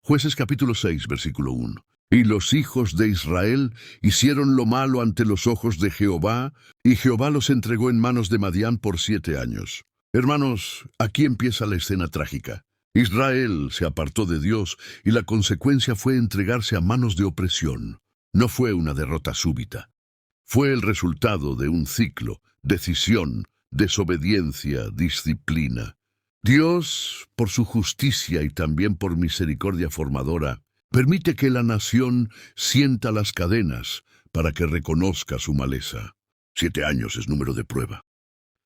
Jueces capítulo 6, versículo 1. Y los hijos de Israel hicieron lo malo ante los ojos de Jehová, y Jehová los entregó en manos de Madián por 7 años. Hermanos, aquí empieza la escena trágica. Israel se apartó de Dios y la consecuencia fue entregarse a manos de opresión. No fue una derrota súbita. Fue el resultado de un ciclo, decisión, desobediencia, disciplina. Dios, por su justicia y también por misericordia formadora, permite que la nación sienta las cadenas para que reconozca su maleza. 7 años es número de prueba.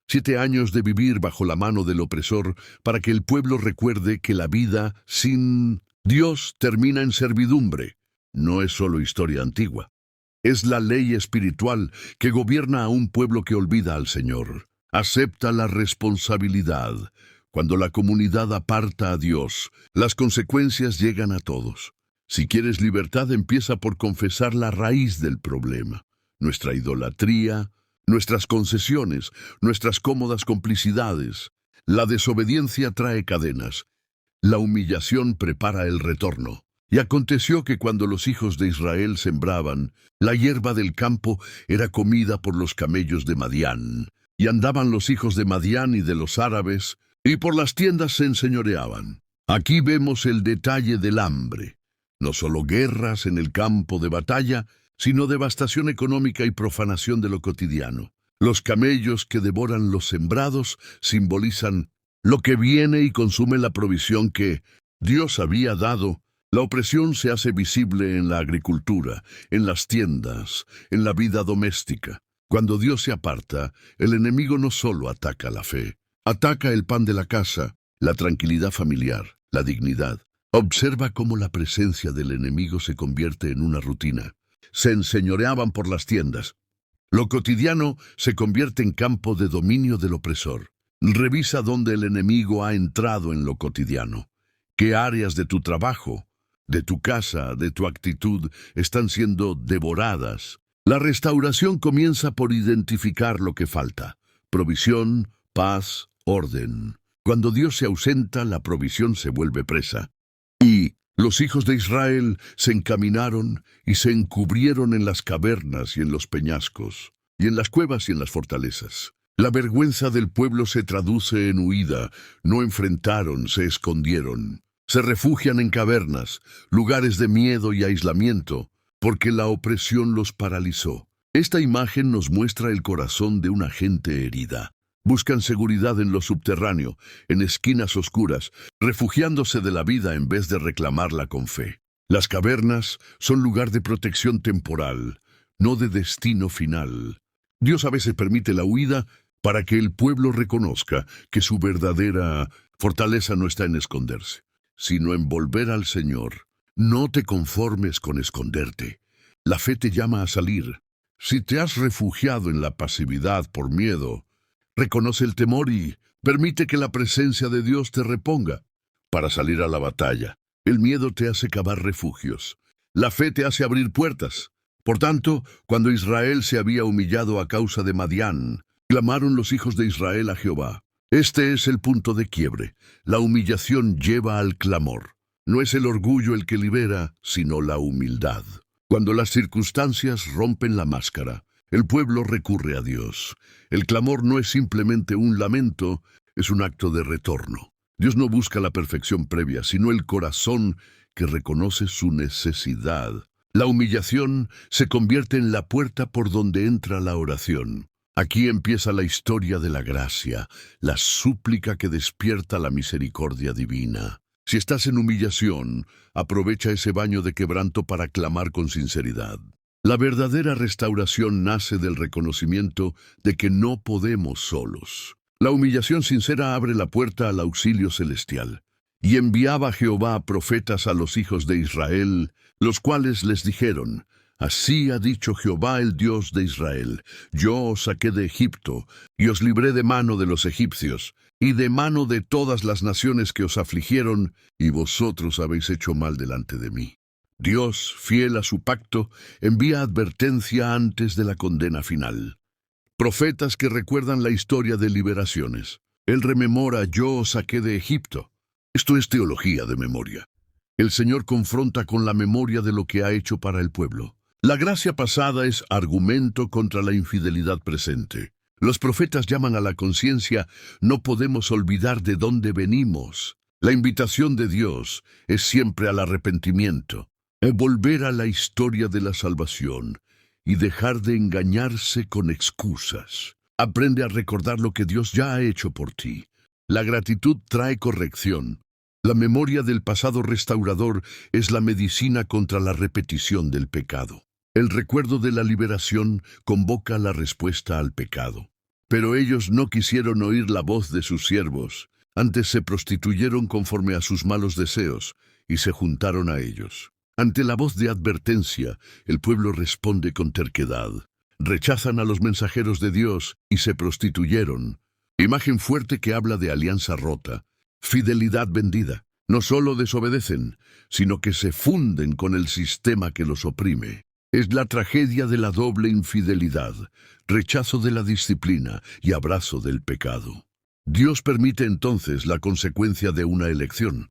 7 años de vivir bajo la mano del opresor para que el pueblo recuerde que la vida sin Dios termina en servidumbre. No es solo historia antigua. Es la ley espiritual que gobierna a un pueblo que olvida al Señor. Acepta la responsabilidad. Cuando la comunidad aparta a Dios, las consecuencias llegan a todos. Si quieres libertad, empieza por confesar la raíz del problema. Nuestra idolatría, nuestras concesiones, nuestras cómodas complicidades. La desobediencia trae cadenas. La humillación prepara el retorno. Y aconteció que cuando los hijos de Israel sembraban, la hierba del campo era comida por los camellos de Madián. Y andaban los hijos de Madián y de los árabes, y por las tiendas se enseñoreaban. Aquí vemos el detalle del hambre. No solo guerras en el campo de batalla, sino devastación económica y profanación de lo cotidiano. Los camellos que devoran los sembrados simbolizan lo que viene y consume la provisión que Dios había dado. La opresión se hace visible en la agricultura, en las tiendas, en la vida doméstica. Cuando Dios se aparta, el enemigo no solo ataca la fe, ataca el pan de la casa, la tranquilidad familiar, la dignidad. Observa cómo la presencia del enemigo se convierte en una rutina. Se enseñoreaban por las tiendas. Lo cotidiano se convierte en campo de dominio del opresor. Revisa dónde el enemigo ha entrado en lo cotidiano. ¿Qué áreas de tu trabajo, de tu casa, de tu actitud están siendo devoradas? La restauración comienza por identificar lo que falta. Provisión, paz, orden. Cuando Dios se ausenta, la provisión se vuelve presa. Y los hijos de Israel se encaminaron y se encubrieron en las cavernas y en los peñascos, y en las cuevas y en las fortalezas. La vergüenza del pueblo se traduce en huida. No enfrentaron, se escondieron. Se refugian en cavernas, lugares de miedo y aislamiento, porque la opresión los paralizó. Esta imagen nos muestra el corazón de una gente herida. Buscan seguridad en lo subterráneo, en esquinas oscuras, refugiándose de la vida en vez de reclamarla con fe. Las cavernas son lugar de protección temporal, no de destino final. Dios a veces permite la huida para que el pueblo reconozca que su verdadera fortaleza no está en esconderse, sino en volver al Señor. No te conformes con esconderte. La fe te llama a salir. Si te has refugiado en la pasividad por miedo, reconoce el temor y permite que la presencia de Dios te reponga para salir a la batalla. El miedo te hace cavar refugios. La fe te hace abrir puertas. Por tanto, cuando Israel se había humillado a causa de Madián, clamaron los hijos de Israel a Jehová. Este es el punto de quiebre. La humillación lleva al clamor. No es el orgullo el que libera, sino la humildad. Cuando las circunstancias rompen la máscara, el pueblo recurre a Dios. El clamor no es simplemente un lamento, es un acto de retorno. Dios no busca la perfección previa, sino el corazón que reconoce su necesidad. La humillación se convierte en la puerta por donde entra la oración. Aquí empieza la historia de la gracia, la súplica que despierta la misericordia divina. Si estás en humillación, aprovecha ese baño de quebranto para clamar con sinceridad. La verdadera restauración nace del reconocimiento de que no podemos solos. La humillación sincera abre la puerta al auxilio celestial. Y enviaba Jehová profetas a los hijos de Israel, los cuales les dijeron: Así ha dicho Jehová el Dios de Israel: Yo os saqué de Egipto, y os libré de mano de los egipcios, y de mano de todas las naciones que os afligieron, y vosotros habéis hecho mal delante de mí. Dios, fiel a su pacto, envía advertencia antes de la condena final. Profetas que recuerdan la historia de liberaciones. Él rememora: Yo os saqué de Egipto. Esto es teología de memoria. El Señor confronta con la memoria de lo que ha hecho para el pueblo. La gracia pasada es argumento contra la infidelidad presente. Los profetas llaman a la conciencia, no podemos olvidar de dónde venimos. La invitación de Dios es siempre al arrepentimiento, volver a la historia de la salvación y dejar de engañarse con excusas. Aprende a recordar lo que Dios ya ha hecho por ti. La gratitud trae corrección. La memoria del pasado restaurador es la medicina contra la repetición del pecado. El recuerdo de la liberación convoca la respuesta al pecado. Pero ellos no quisieron oír la voz de sus siervos. Antes se prostituyeron conforme a sus malos deseos y se juntaron a ellos. Ante la voz de advertencia, el pueblo responde con terquedad. Rechazan a los mensajeros de Dios y se prostituyeron. Imagen fuerte que habla de alianza rota, fidelidad vendida. No solo desobedecen, sino que se funden con el sistema que los oprime. Es la tragedia de la doble infidelidad, rechazo de la disciplina y abrazo del pecado. Dios permite entonces la consecuencia de una elección.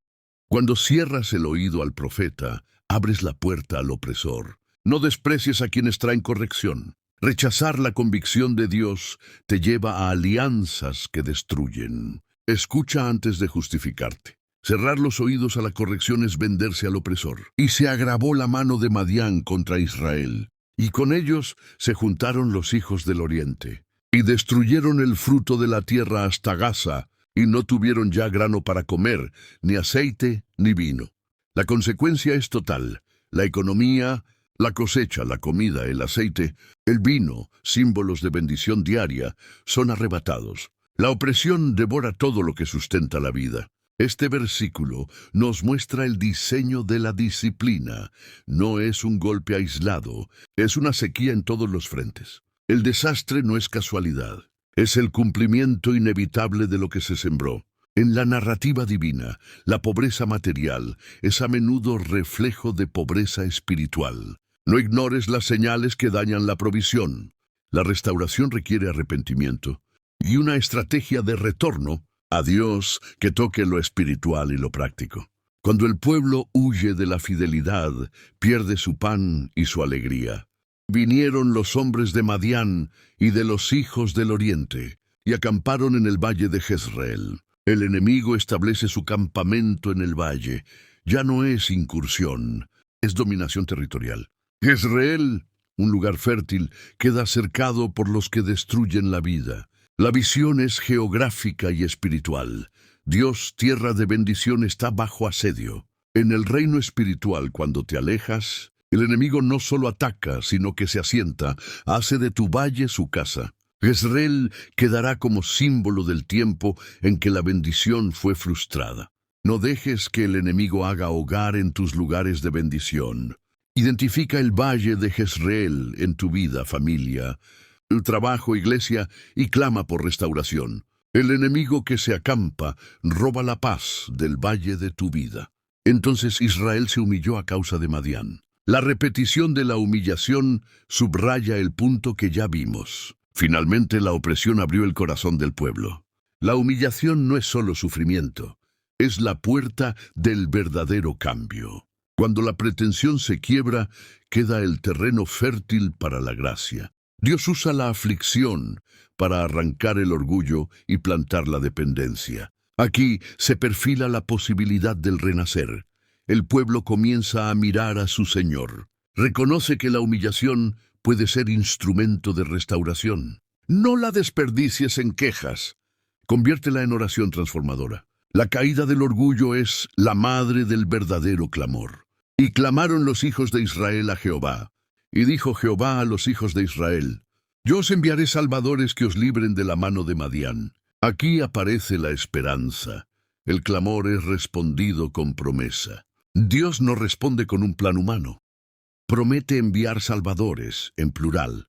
Cuando cierras el oído al profeta, abres la puerta al opresor. No desprecies a quienes traen corrección. Rechazar la convicción de Dios te lleva a alianzas que destruyen. Escucha antes de justificarte. Cerrar los oídos a la corrección es venderse al opresor. Y se agravó la mano de Madián contra Israel, y con ellos se juntaron los hijos del oriente, y destruyeron el fruto de la tierra hasta Gaza, y no tuvieron ya grano para comer, ni aceite, ni vino. La consecuencia es total. La economía, la cosecha, la comida, el aceite, el vino, símbolos de bendición diaria, son arrebatados. La opresión devora todo lo que sustenta la vida. Este versículo nos muestra el diseño de la disciplina. No es un golpe aislado, es una sequía en todos los frentes. El desastre no es casualidad, es el cumplimiento inevitable de lo que se sembró. En la narrativa divina, la pobreza material es a menudo reflejo de pobreza espiritual. No ignores las señales que dañan la provisión. La restauración requiere arrepentimiento y una estrategia de retorno a Dios que toque lo espiritual y lo práctico. Cuando el pueblo huye de la fidelidad, pierde su pan y su alegría. Vinieron los hombres de Madián y de los hijos del oriente, y acamparon en el valle de Jezreel. El enemigo establece su campamento en el valle. Ya no es incursión, es dominación territorial. Jezreel, un lugar fértil, queda cercado por los que destruyen la vida. La visión es geográfica y espiritual. Dios, tierra de bendición, está bajo asedio. En el reino espiritual, cuando te alejas, el enemigo no solo ataca, sino que se asienta, hace de tu valle su casa. Jezreel quedará como símbolo del tiempo en que la bendición fue frustrada. No dejes que el enemigo haga hogar en tus lugares de bendición. Identifica el valle de Jezreel en tu vida, familia, el trabajo, iglesia, y clama por restauración. El enemigo que se acampa roba la paz del valle de tu vida. Entonces Israel se humilló a causa de Madián. La repetición de la humillación subraya el punto que ya vimos. Finalmente la opresión abrió el corazón del pueblo. La humillación no es solo sufrimiento, es la puerta del verdadero cambio. Cuando la pretensión se quiebra, queda el terreno fértil para la gracia. Dios usa la aflicción para arrancar el orgullo y plantar la dependencia. Aquí se perfila la posibilidad del renacer. El pueblo comienza a mirar a su Señor. Reconoce que la humillación puede ser instrumento de restauración. No la desperdicies en quejas. Conviértela en oración transformadora. La caída del orgullo es la madre del verdadero clamor. Y clamaron los hijos de Israel a Jehová. Y dijo Jehová a los hijos de Israel: Yo os enviaré salvadores que os libren de la mano de Madián. Aquí aparece la esperanza. El clamor es respondido con promesa. Dios no responde con un plan humano. Promete enviar salvadores, en plural.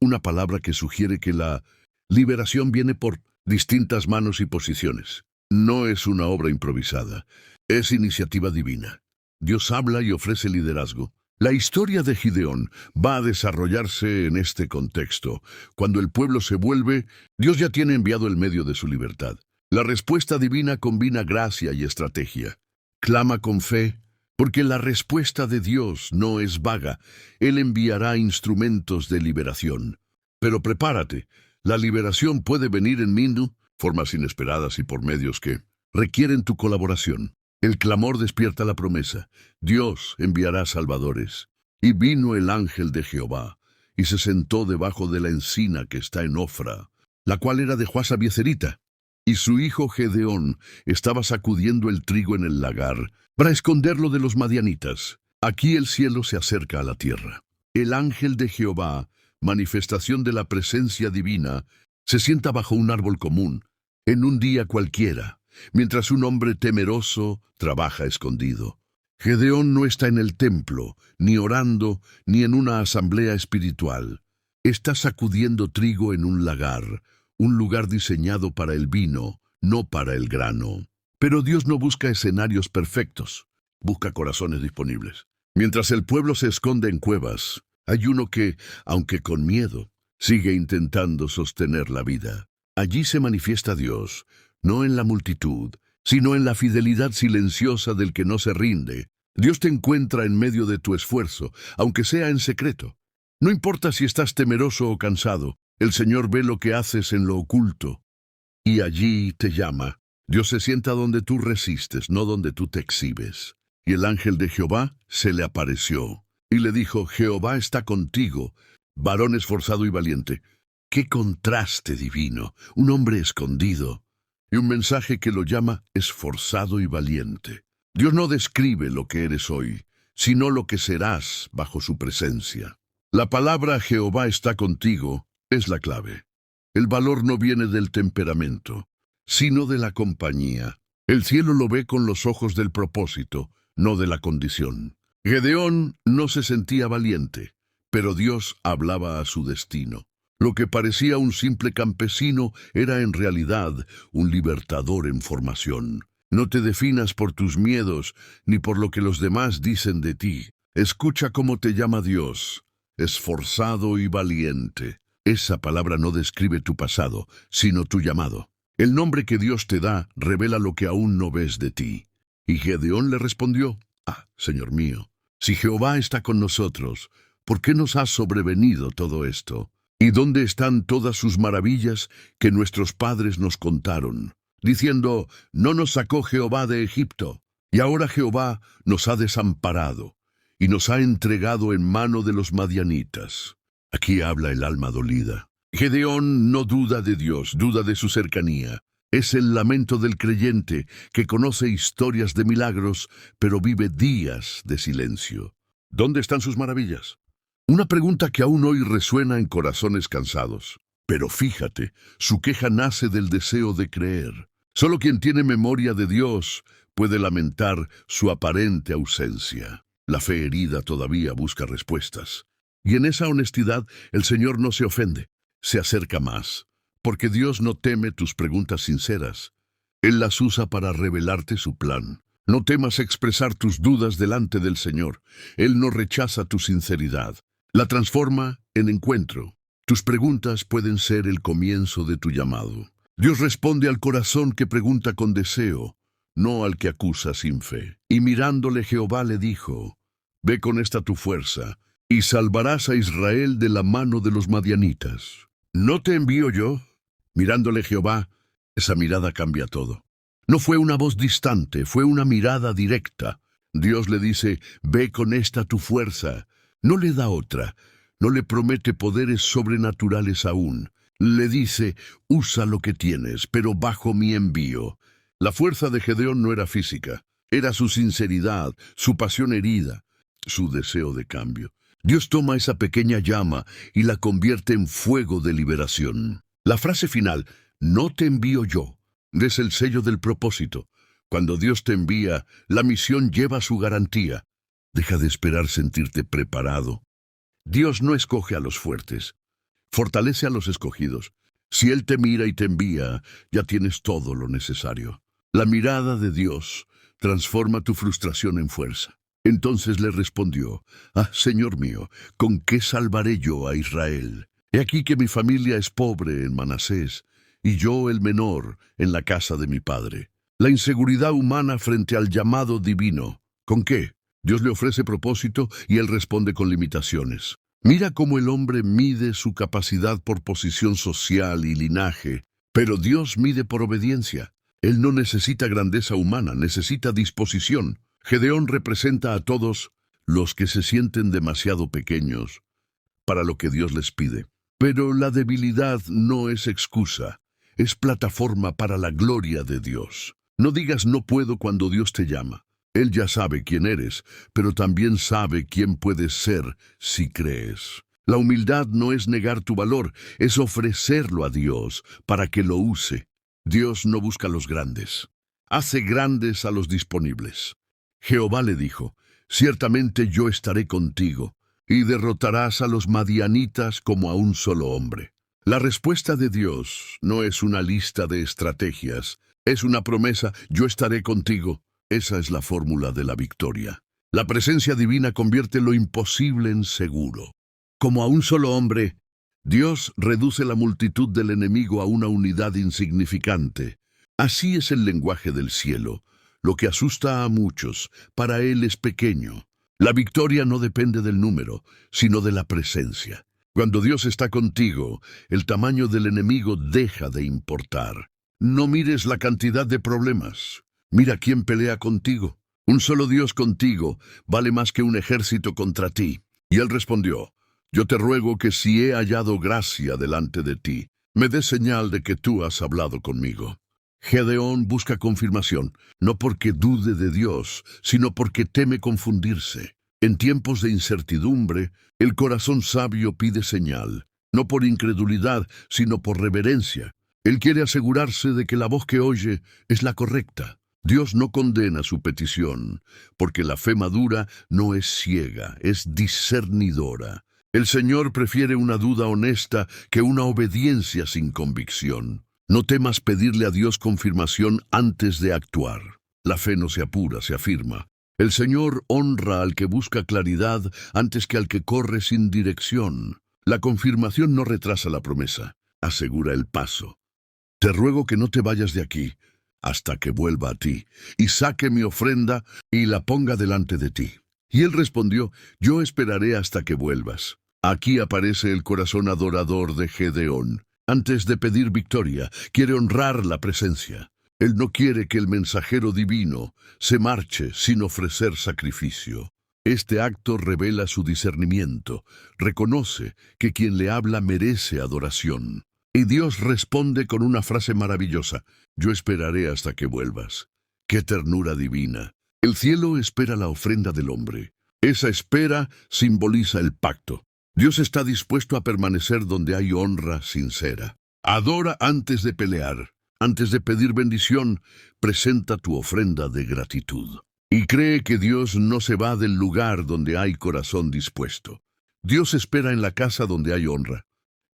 Una palabra que sugiere que la liberación viene por distintas manos y posiciones. No es una obra improvisada, es iniciativa divina. Dios habla y ofrece liderazgo. La historia de Gideón va a desarrollarse en este contexto. Cuando el pueblo se vuelve, Dios ya tiene enviado el medio de su libertad. La respuesta divina combina gracia y estrategia. Clama con fe, Porque la respuesta de Dios no es vaga. Él enviará instrumentos de liberación. Pero prepárate, la liberación puede venir en formas inesperadas y por medios que requieren tu colaboración. El clamor despierta la promesa. Dios enviará salvadores. Y vino el ángel de Jehová, y se sentó debajo de la encina que está en Ofra, la cual era de Joasa Biezerita. Y su hijo Gedeón estaba sacudiendo el trigo en el lagar, para esconderlo de los madianitas. Aquí el cielo se acerca a la tierra. El ángel de Jehová, manifestación de la presencia divina, se sienta bajo un árbol común, en un día cualquiera, mientras un hombre temeroso trabaja escondido. Gedeón no está en el templo, ni orando, ni en una asamblea espiritual. Está sacudiendo trigo en un lagar, un lugar diseñado para el vino, no para el grano. Pero Dios no busca escenarios perfectos, busca corazones disponibles. Mientras el pueblo se esconde en cuevas, hay uno que, aunque con miedo, sigue intentando sostener la vida. Allí se manifiesta Dios, no en la multitud, sino en la fidelidad silenciosa del que no se rinde. Dios te encuentra en medio de tu esfuerzo, aunque sea en secreto. No importa si estás temeroso o cansado, el Señor ve lo que haces en lo oculto, y allí te llama. Dios se sienta donde tú resistes, no donde tú te exhibes. Y el ángel de Jehová se le apareció, y le dijo: Jehová está contigo, varón esforzado y valiente. ¡Qué contraste divino! Un hombre escondido, y un mensaje que lo llama esforzado y valiente. Dios no describe lo que eres hoy, sino lo que serás bajo su presencia. La palabra Jehová está contigo es la clave. El valor no viene del temperamento, sino de la compañía. El cielo lo ve con los ojos del propósito, no de la condición. Gedeón no se sentía valiente, pero Dios hablaba a su destino. Lo que parecía un simple campesino era en realidad un libertador en formación. No te definas por tus miedos, ni por lo que los demás dicen de ti. Escucha cómo te llama Dios, esforzado y valiente. Esa palabra no describe tu pasado, sino tu llamado. El nombre que Dios te da revela lo que aún no ves de ti. Y Gedeón le respondió: Señor mío, si Jehová está con nosotros, ¿por qué nos ha sobrevenido todo esto? ¿Y dónde están todas sus maravillas que nuestros padres nos contaron, diciendo: no nos sacó Jehová de Egipto, y ahora Jehová nos ha desamparado, y nos ha entregado en mano de los madianitas? Aquí habla el alma dolida. Gedeón no duda de Dios, duda de su cercanía. Es el lamento del creyente que conoce historias de milagros, pero vive días de silencio. ¿Dónde están sus maravillas? Una pregunta que aún hoy resuena en corazones cansados. Pero fíjate, su queja nace del deseo de creer. Solo quien tiene memoria de Dios puede lamentar su aparente ausencia. La fe herida todavía busca respuestas. Y en esa honestidad el Señor no se ofende, se acerca más, porque Dios no teme tus preguntas sinceras. Él las usa para revelarte su plan. No temas expresar tus dudas delante del Señor. Él no rechaza tu sinceridad. La transforma en encuentro. Tus preguntas pueden ser el comienzo de tu llamado. Dios responde al corazón que pregunta con deseo, no al que acusa sin fe. Y mirándole Jehová le dijo: ve con esta tu fuerza, y salvarás a Israel de la mano de los madianitas. ¿No te envío yo? Mirándole Jehová, esa mirada cambia todo. No fue una voz distante, fue una mirada directa. Dios le dice: ve con esta tu fuerza. No le da otra, no le promete poderes sobrenaturales aún. Le dice: usa lo que tienes, pero bajo mi envío. La fuerza de Gedeón no era física, era su sinceridad, su pasión herida, su deseo de cambio. Dios toma esa pequeña llama y la convierte en fuego de liberación. La frase final, no te envío yo, es el sello del propósito. Cuando Dios te envía, la misión lleva su garantía. Deja de esperar sentirte preparado. Dios no escoge a los fuertes, fortalece a los escogidos. Si Él te mira y te envía, ya tienes todo lo necesario. La mirada de Dios transforma tu frustración en fuerza. Entonces le respondió: Señor mío, ¿con qué salvaré yo a Israel? He aquí que mi familia es pobre en Manasés, y yo el menor en la casa de mi padre. La inseguridad humana frente al llamado divino. ¿Con qué? Dios le ofrece propósito y él responde con limitaciones. Mira cómo el hombre mide su capacidad por posición social y linaje, pero Dios mide por obediencia. Él no necesita grandeza humana, necesita disposición. Gedeón representa a todos los que se sienten demasiado pequeños para lo que Dios les pide. Pero la debilidad no es excusa, es plataforma para la gloria de Dios. No digas no puedo cuando Dios te llama. Él ya sabe quién eres, pero también sabe quién puedes ser si crees. La humildad no es negar tu valor, es ofrecerlo a Dios para que lo use. Dios no busca a los grandes, hace grandes a los disponibles. Jehová le dijo, ciertamente yo estaré contigo, y derrotarás a los madianitas como a un solo hombre. La respuesta de Dios no es una lista de estrategias, es una promesa, yo estaré contigo. Esa es la fórmula de la victoria. La presencia divina convierte lo imposible en seguro. Como a un solo hombre, Dios reduce la multitud del enemigo a una unidad insignificante. Así es el lenguaje del cielo. Lo que asusta a muchos, para Él es pequeño. La victoria no depende del número, sino de la presencia. Cuando Dios está contigo, el tamaño del enemigo deja de importar. No mires la cantidad de problemas. Mira quién pelea contigo. Un solo Dios contigo vale más que un ejército contra ti. Y él respondió, yo te ruego que si he hallado gracia delante de ti, me des señal de que tú has hablado conmigo. Gedeón busca confirmación, no porque dude de Dios, sino porque teme confundirse. En tiempos de incertidumbre, el corazón sabio pide señal, no por incredulidad, sino por reverencia. Él quiere asegurarse de que la voz que oye es la correcta. Dios no condena su petición, porque la fe madura no es ciega, es discernidora. El Señor prefiere una duda honesta que una obediencia sin convicción. No temas pedirle a Dios confirmación antes de actuar. La fe no se apura, se afirma. El Señor honra al que busca claridad antes que al que corre sin dirección. La confirmación no retrasa la promesa, asegura el paso. Te ruego que no te vayas de aquí hasta que vuelva a ti, y saque mi ofrenda y la ponga delante de ti. Y él respondió, yo esperaré hasta que vuelvas. Aquí aparece el corazón adorador de Gedeón. Antes de pedir victoria, quiere honrar la presencia. Él no quiere que el mensajero divino se marche sin ofrecer sacrificio. Este acto revela su discernimiento, reconoce que quien le habla merece adoración. Y Dios responde con una frase maravillosa, yo esperaré hasta que vuelvas. ¡Qué ternura divina! El cielo espera la ofrenda del hombre. Esa espera simboliza el pacto. Dios está dispuesto a permanecer donde hay honra sincera. Adora antes de pelear. Antes de pedir bendición, presenta tu ofrenda de gratitud. Y cree que Dios no se va del lugar donde hay corazón dispuesto. Dios espera en la casa donde hay honra.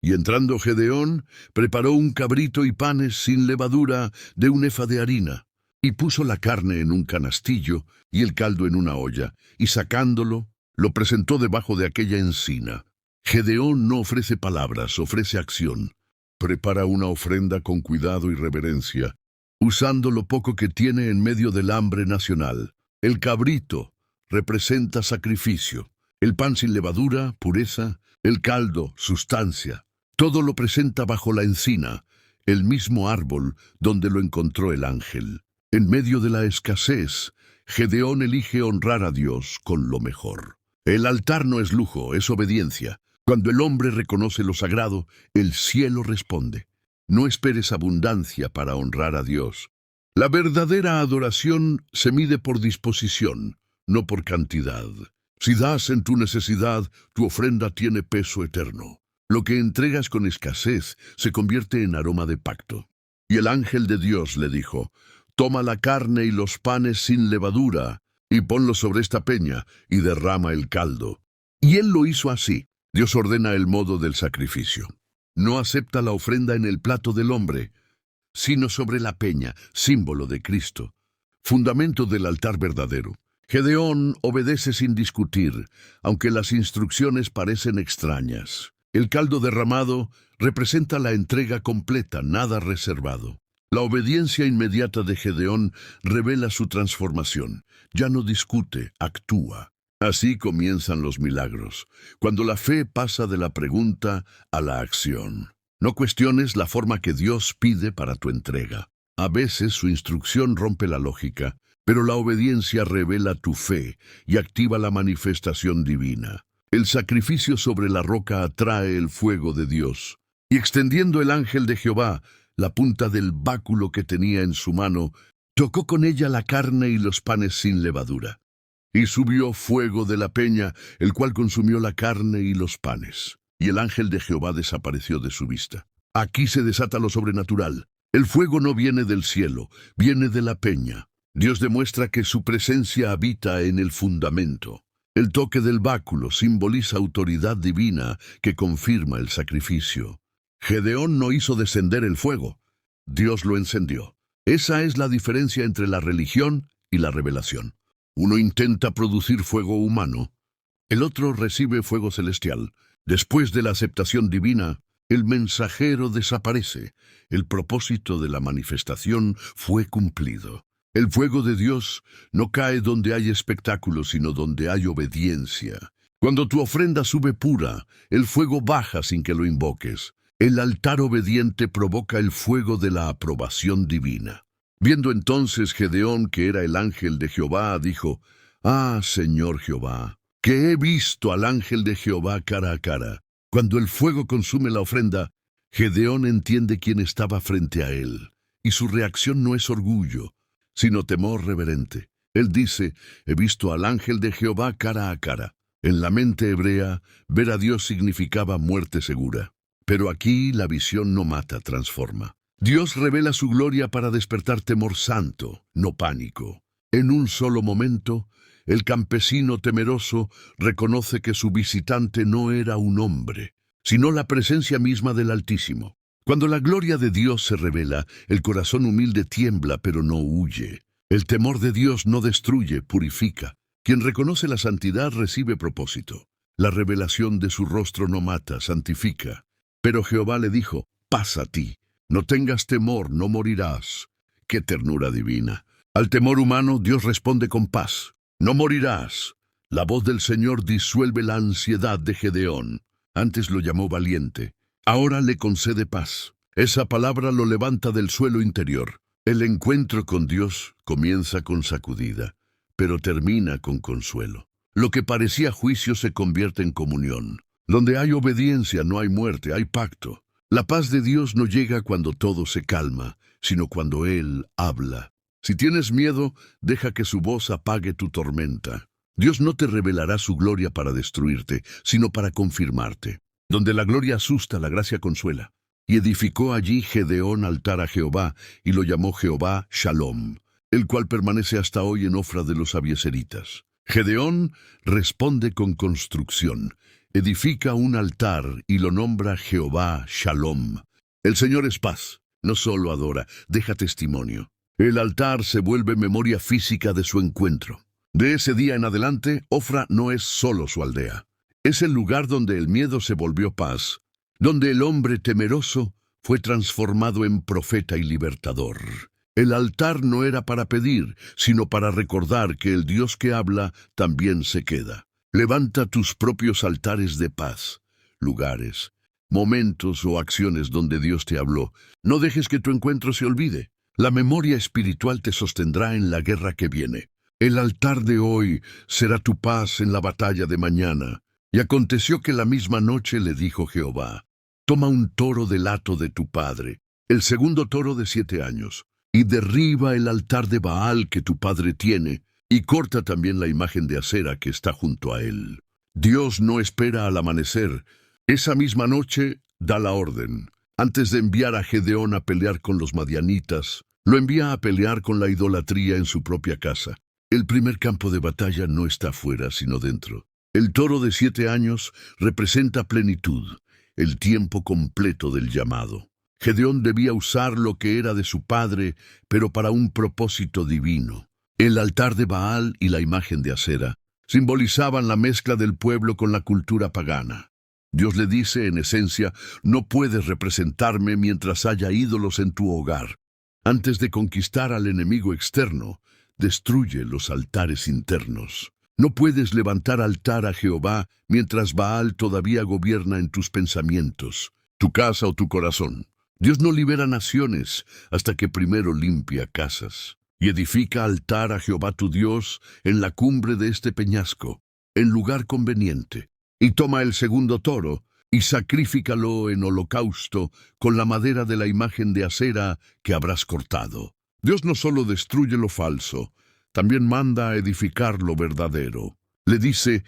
Y entrando Gedeón, preparó un cabrito y panes sin levadura de un efa de harina, y puso la carne en un canastillo y el caldo en una olla, y sacándolo, lo presentó debajo de aquella encina. Gedeón no ofrece palabras, ofrece acción. Prepara una ofrenda con cuidado y reverencia, usando lo poco que tiene en medio del hambre nacional. El cabrito representa sacrificio, el pan sin levadura, pureza, el caldo, sustancia. Todo lo presenta bajo la encina, el mismo árbol donde lo encontró el ángel. En medio de la escasez, Gedeón elige honrar a Dios con lo mejor. El altar no es lujo, es obediencia. Cuando el hombre reconoce lo sagrado, el cielo responde. No esperes abundancia para honrar a Dios. La verdadera adoración se mide por disposición, no por cantidad. Si das en tu necesidad, tu ofrenda tiene peso eterno. Lo que entregas con escasez se convierte en aroma de pacto. Y el ángel de Dios le dijo, toma la carne y los panes sin levadura, y ponlos sobre esta peña, y derrama el caldo. Y él lo hizo así. Dios ordena el modo del sacrificio. No acepta la ofrenda en el plato del hombre, sino sobre la peña, símbolo de Cristo, fundamento del altar verdadero. Gedeón obedece sin discutir, aunque las instrucciones parecen extrañas. El caldo derramado representa la entrega completa, nada reservado. La obediencia inmediata de Gedeón revela su transformación. Ya no discute, actúa. Así comienzan los milagros, cuando la fe pasa de la pregunta a la acción. No cuestiones la forma que Dios pide para tu entrega. A veces su instrucción rompe la lógica, pero la obediencia revela tu fe y activa la manifestación divina. El sacrificio sobre la roca atrae el fuego de Dios. Y extendiendo el ángel de Jehová la punta del báculo que tenía en su mano, tocó con ella la carne y los panes sin levadura. Y subió fuego de la peña, el cual consumió la carne y los panes. Y el ángel de Jehová desapareció de su vista. Aquí se desata lo sobrenatural. El fuego no viene del cielo, viene de la peña. Dios demuestra que su presencia habita en el fundamento. El toque del báculo simboliza autoridad divina que confirma el sacrificio. Gedeón no hizo descender el fuego, Dios lo encendió. Esa es la diferencia entre la religión y la revelación. Uno intenta producir fuego humano, el otro recibe fuego celestial. Después de la aceptación divina, el mensajero desaparece. El propósito de la manifestación fue cumplido. El fuego de Dios no cae donde hay espectáculo, sino donde hay obediencia. Cuando tu ofrenda sube pura, el fuego baja sin que lo invoques. El altar obediente provoca el fuego de la aprobación divina. Viendo entonces Gedeón que era el ángel de Jehová, dijo: «Ah, Señor Jehová, que he visto al ángel de Jehová cara a cara». Cuando el fuego consume la ofrenda, Gedeón entiende quién estaba frente a él, y su reacción no es orgullo, sino temor reverente. Él dice: «He visto al ángel de Jehová cara a cara». En la mente hebrea, ver a Dios significaba muerte segura. Pero aquí la visión no mata, transforma. Dios revela su gloria para despertar temor santo, no pánico. En un solo momento, el campesino temeroso reconoce que su visitante no era un hombre, sino la presencia misma del Altísimo. Cuando la gloria de Dios se revela, el corazón humilde tiembla, pero no huye. El temor de Dios no destruye, purifica. Quien reconoce la santidad recibe propósito. La revelación de su rostro no mata, santifica. Pero Jehová le dijo: «Pasa a ti, no tengas temor, no morirás». ¡Qué ternura divina! Al temor humano, Dios responde con paz: «No morirás». La voz del Señor disuelve la ansiedad de Gedeón. Antes lo llamó valiente, ahora le concede paz. Esa palabra lo levanta del suelo interior. El encuentro con Dios comienza con sacudida, pero termina con consuelo. Lo que parecía juicio se convierte en comunión. Donde hay obediencia no hay muerte, hay pacto. La paz de Dios no llega cuando todo se calma, sino cuando Él habla. Si tienes miedo, deja que su voz apague tu tormenta. Dios no te revelará su gloria para destruirte, sino para confirmarte. Donde la gloria asusta, la gracia consuela. Y edificó allí Gedeón altar a Jehová, y lo llamó Jehová Shalom, el cual permanece hasta hoy en Ofra de los abieseritas. Gedeón responde con construcción. Edifica un altar y lo nombra Jehová Shalom. El Señor es paz, no solo adora, deja testimonio. El altar se vuelve memoria física de su encuentro. De ese día en adelante, Ofra no es solo su aldea. Es el lugar donde el miedo se volvió paz, donde el hombre temeroso fue transformado en profeta y libertador. El altar no era para pedir, sino para recordar que el Dios que habla también se queda. Levanta tus propios altares de paz, lugares, momentos o acciones donde Dios te habló. No dejes que tu encuentro se olvide. La memoria espiritual te sostendrá en la guerra que viene. El altar de hoy será tu paz en la batalla de mañana. Y aconteció que la misma noche le dijo Jehová: «Toma un toro del hato de tu padre, el segundo toro de 7 años, y derriba el altar de Baal que tu padre tiene, y corta también la imagen de acera que está junto a él». Dios no espera al amanecer. Esa misma noche da la orden. Antes de enviar a Gedeón a pelear con los madianitas, lo envía a pelear con la idolatría en su propia casa. El primer campo de batalla no está fuera, sino dentro. El toro de 7 años representa plenitud, el tiempo completo del llamado. Gedeón debía usar lo que era de su padre, pero para un propósito divino. El altar de Baal y la imagen de acera simbolizaban la mezcla del pueblo con la cultura pagana. Dios le dice, en esencia: «No puedes representarme mientras haya ídolos en tu hogar». Antes de conquistar al enemigo externo, destruye los altares internos. No puedes levantar altar a Jehová mientras Baal todavía gobierna en tus pensamientos, tu casa o tu corazón. Dios no libera naciones hasta que primero limpia casas. Y edifica altar a Jehová tu Dios en la cumbre de este peñasco, en lugar conveniente. Y toma el segundo toro, y sacrifícalo en holocausto con la madera de la imagen de acera que habrás cortado. Dios no solo destruye lo falso, también manda a edificar lo verdadero. Le dice,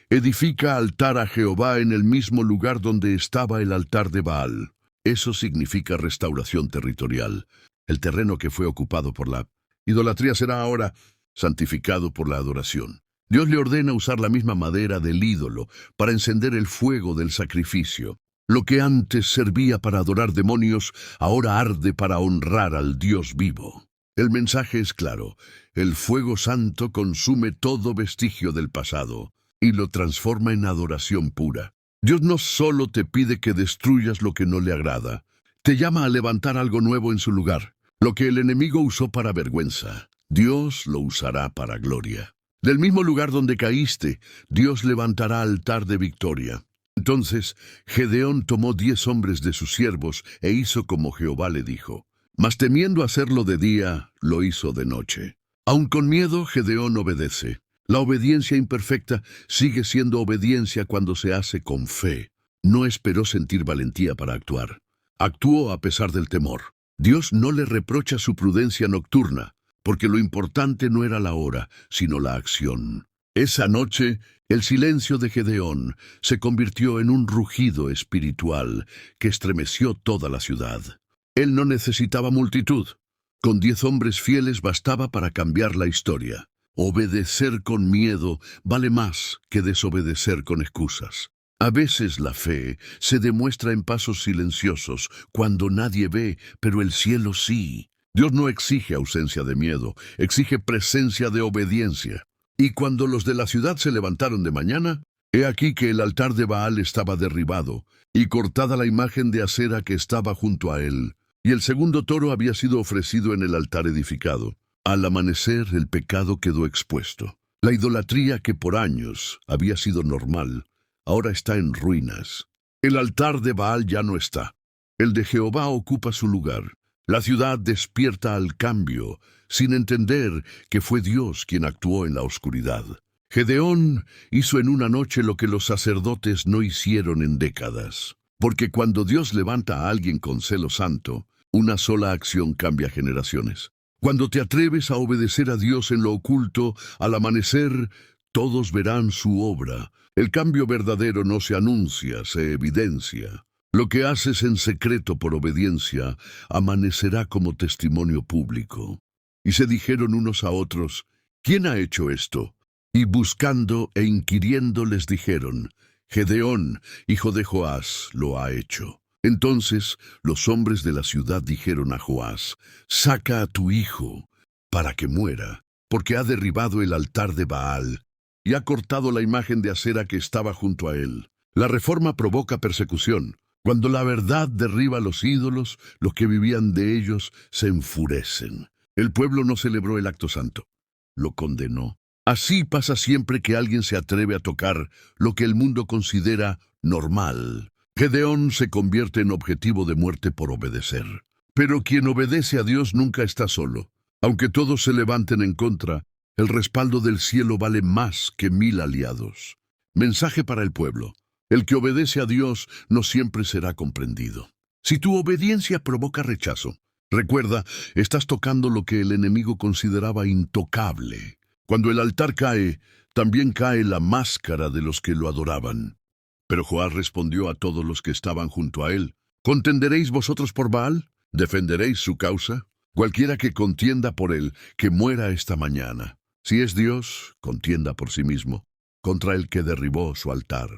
edifica altar a Jehová en el mismo lugar donde estaba el altar de Baal. Eso significa restauración territorial. El terreno que fue ocupado por la idolatría será ahora santificado por la adoración. Dios le ordena usar la misma madera del ídolo para encender el fuego del sacrificio. Lo que antes servía para adorar demonios, ahora arde para honrar al Dios vivo. El mensaje es claro. El fuego santo consume todo vestigio del pasado y lo transforma en adoración pura. Dios no solo te pide que destruyas lo que no le agrada, te llama a levantar algo nuevo en su lugar. Lo que el enemigo usó para vergüenza, Dios lo usará para gloria. Del mismo lugar donde caíste, Dios levantará altar de victoria. Entonces, Gedeón tomó 10 hombres de sus siervos e hizo como Jehová le dijo. Mas temiendo hacerlo de día, lo hizo de noche. Aun con miedo, Gedeón obedece. La obediencia imperfecta sigue siendo obediencia cuando se hace con fe. No esperó sentir valentía para actuar. Actuó a pesar del temor. Dios no le reprocha su prudencia nocturna, porque lo importante no era la hora, sino la acción. Esa noche, el silencio de Gedeón se convirtió en un rugido espiritual que estremeció toda la ciudad. Él no necesitaba multitud. Con 10 hombres fieles bastaba para cambiar la historia. Obedecer con miedo vale más que desobedecer con excusas. A veces la fe se demuestra en pasos silenciosos, cuando nadie ve, pero el cielo sí. Dios no exige ausencia de miedo, exige presencia de obediencia. Y cuando los de la ciudad se levantaron de mañana, he aquí que el altar de Baal estaba derribado, y cortada la imagen de acera que estaba junto a él, y el segundo toro había sido ofrecido en el altar edificado. Al amanecer el pecado quedó expuesto. La idolatría que por años había sido normal, ahora está en ruinas. El altar de Baal ya no está. El de Jehová ocupa su lugar. La ciudad despierta al cambio, sin entender que fue Dios quien actuó en la oscuridad. Gedeón hizo en una noche lo que los sacerdotes no hicieron en décadas. Porque cuando Dios levanta a alguien con celo santo, una sola acción cambia generaciones. Cuando te atreves a obedecer a Dios en lo oculto, al amanecer, todos verán su obra. El cambio verdadero no se anuncia, se evidencia. Lo que haces en secreto por obediencia amanecerá como testimonio público. Y se dijeron unos a otros, ¿quién ha hecho esto? Y buscando e inquiriendo les dijeron, Gedeón, hijo de Joás, lo ha hecho. Entonces los hombres de la ciudad dijeron a Joás, saca a tu hijo para que muera, porque ha derribado el altar de Baal y ha cortado la imagen de acera que estaba junto a él. La reforma provoca persecución. Cuando la verdad derriba los ídolos, los que vivían de ellos se enfurecen. El pueblo no celebró el acto santo, lo condenó. Así pasa siempre que alguien se atreve a tocar lo que el mundo considera normal. Gedeón se convierte en objetivo de muerte por obedecer. Pero quien obedece a Dios nunca está solo. Aunque todos se levanten en contra, el respaldo del cielo vale más que 1000 aliados. Mensaje para el pueblo. El que obedece a Dios no siempre será comprendido. Si tu obediencia provoca rechazo, recuerda, estás tocando lo que el enemigo consideraba intocable. Cuando el altar cae, también cae la máscara de los que lo adoraban. Pero Joás respondió a todos los que estaban junto a él, ¿contenderéis vosotros por Baal? ¿Defenderéis su causa? Cualquiera que contienda por él, que muera esta mañana. Si es Dios, contienda por sí mismo, contra el que derribó su altar.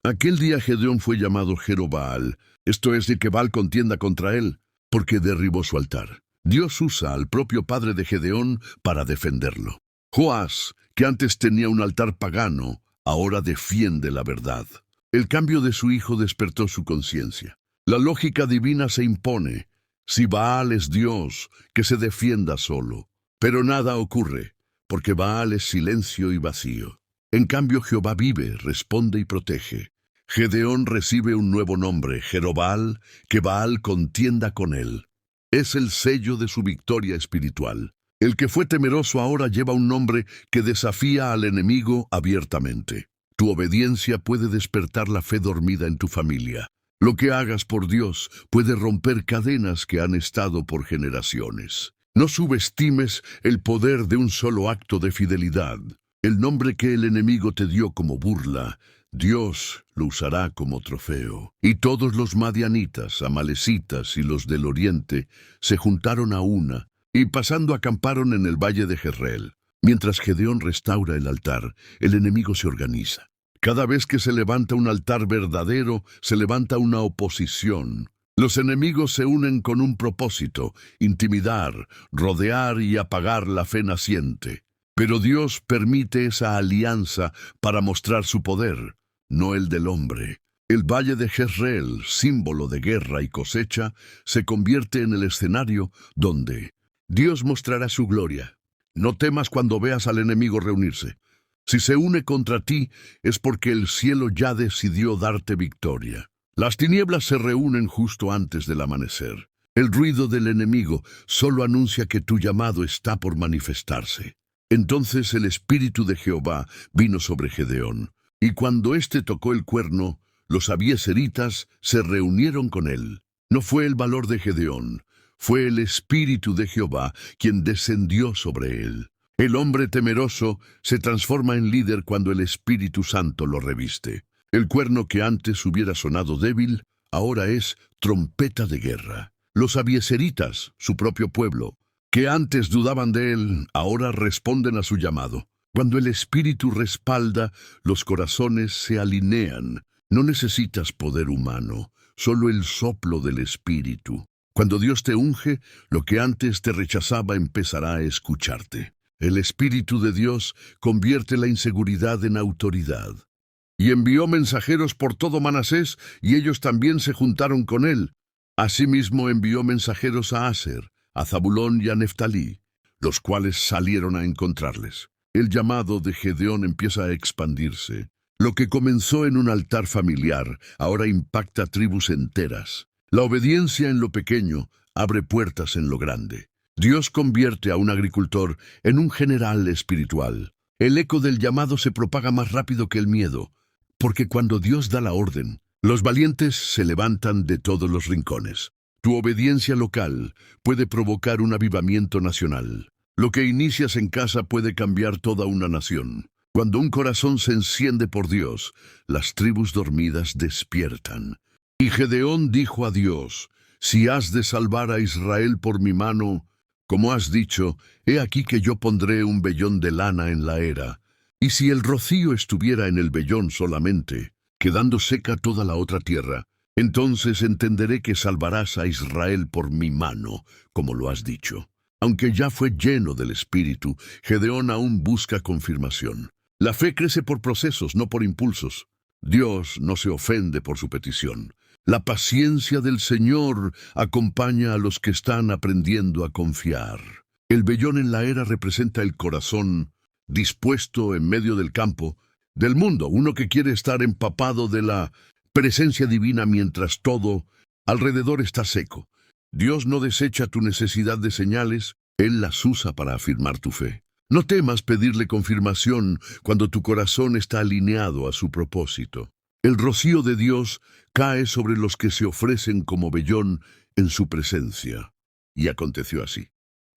Aquel día Gedeón fue llamado Jerobbaal, esto es de que Baal contienda contra él, porque derribó su altar. Dios usa al propio padre de Gedeón para defenderlo. Joás, que antes tenía un altar pagano, ahora defiende la verdad. El cambio de su hijo despertó su conciencia. La lógica divina se impone. Si Baal es Dios, que se defienda solo. Pero nada ocurre, porque Baal es silencio y vacío. En cambio Jehová vive, responde y protege. Gedeón recibe un nuevo nombre, Jerobal, que Baal contienda con él. Es el sello de su victoria espiritual. El que fue temeroso ahora lleva un nombre que desafía al enemigo abiertamente. Tu obediencia puede despertar la fe dormida en tu familia. Lo que hagas por Dios puede romper cadenas que han estado por generaciones. No subestimes el poder de un solo acto de fidelidad. El nombre que el enemigo te dio como burla, Dios lo usará como trofeo. Y todos los madianitas, amalecitas y los del oriente se juntaron a una, y pasando acamparon en el valle de Jezreel. Mientras Gedeón restaura el altar, el enemigo se organiza. Cada vez que se levanta un altar verdadero, se levanta una oposición. Los enemigos se unen con un propósito: intimidar, rodear y apagar la fe naciente. Pero Dios permite esa alianza para mostrar su poder, no el del hombre. El valle de Jezreel, símbolo de guerra y cosecha, se convierte en el escenario donde Dios mostrará su gloria. No temas cuando veas al enemigo reunirse. Si se une contra ti, es porque el cielo ya decidió darte victoria. Las tinieblas se reúnen justo antes del amanecer. El ruido del enemigo solo anuncia que tu llamado está por manifestarse. Entonces el espíritu de Jehová vino sobre Gedeón, y cuando éste tocó el cuerno, los abieseritas se reunieron con él. No fue el valor de Gedeón, fue el espíritu de Jehová quien descendió sobre él. El hombre temeroso se transforma en líder cuando el Espíritu Santo lo reviste. El cuerno que antes hubiera sonado débil, ahora es trompeta de guerra. Los abieseritas, su propio pueblo, que antes dudaban de él, ahora responden a su llamado. Cuando el Espíritu respalda, los corazones se alinean. No necesitas poder humano, solo el soplo del Espíritu. Cuando Dios te unge, lo que antes te rechazaba empezará a escucharte. El Espíritu de Dios convierte la inseguridad en autoridad. Y envió mensajeros por todo Manasés, y ellos también se juntaron con él. Asimismo envió mensajeros a Aser, a Zabulón y a Neftalí, los cuales salieron a encontrarles. El llamado de Gedeón empieza a expandirse. Lo que comenzó en un altar familiar ahora impacta tribus enteras. La obediencia en lo pequeño abre puertas en lo grande. Dios convierte a un agricultor en un general espiritual. El eco del llamado se propaga más rápido que el miedo, porque cuando Dios da la orden, los valientes se levantan de todos los rincones. Tu obediencia local puede provocar un avivamiento nacional. Lo que inicias en casa puede cambiar toda una nación. Cuando un corazón se enciende por Dios, las tribus dormidas despiertan. Y Gedeón dijo a Dios: si has de salvar a Israel por mi mano, como has dicho, he aquí que yo pondré un vellón de lana en la era. Y si el rocío estuviera en el vellón solamente, quedando seca toda la otra tierra, entonces entenderé que salvarás a Israel por mi mano, como lo has dicho. Aunque ya fue lleno del Espíritu, Gedeón aún busca confirmación. La fe crece por procesos, no por impulsos. Dios no se ofende por su petición. La paciencia del Señor acompaña a los que están aprendiendo a confiar. El vellón en la era representa el corazón dispuesto en medio del campo, del mundo, uno que quiere estar empapado de la presencia divina mientras todo alrededor está seco. Dios no desecha tu necesidad de señales, Él las usa para afirmar tu fe. No temas pedirle confirmación cuando tu corazón está alineado a su propósito. El rocío de Dios cae sobre los que se ofrecen como vellón en su presencia. Y aconteció así.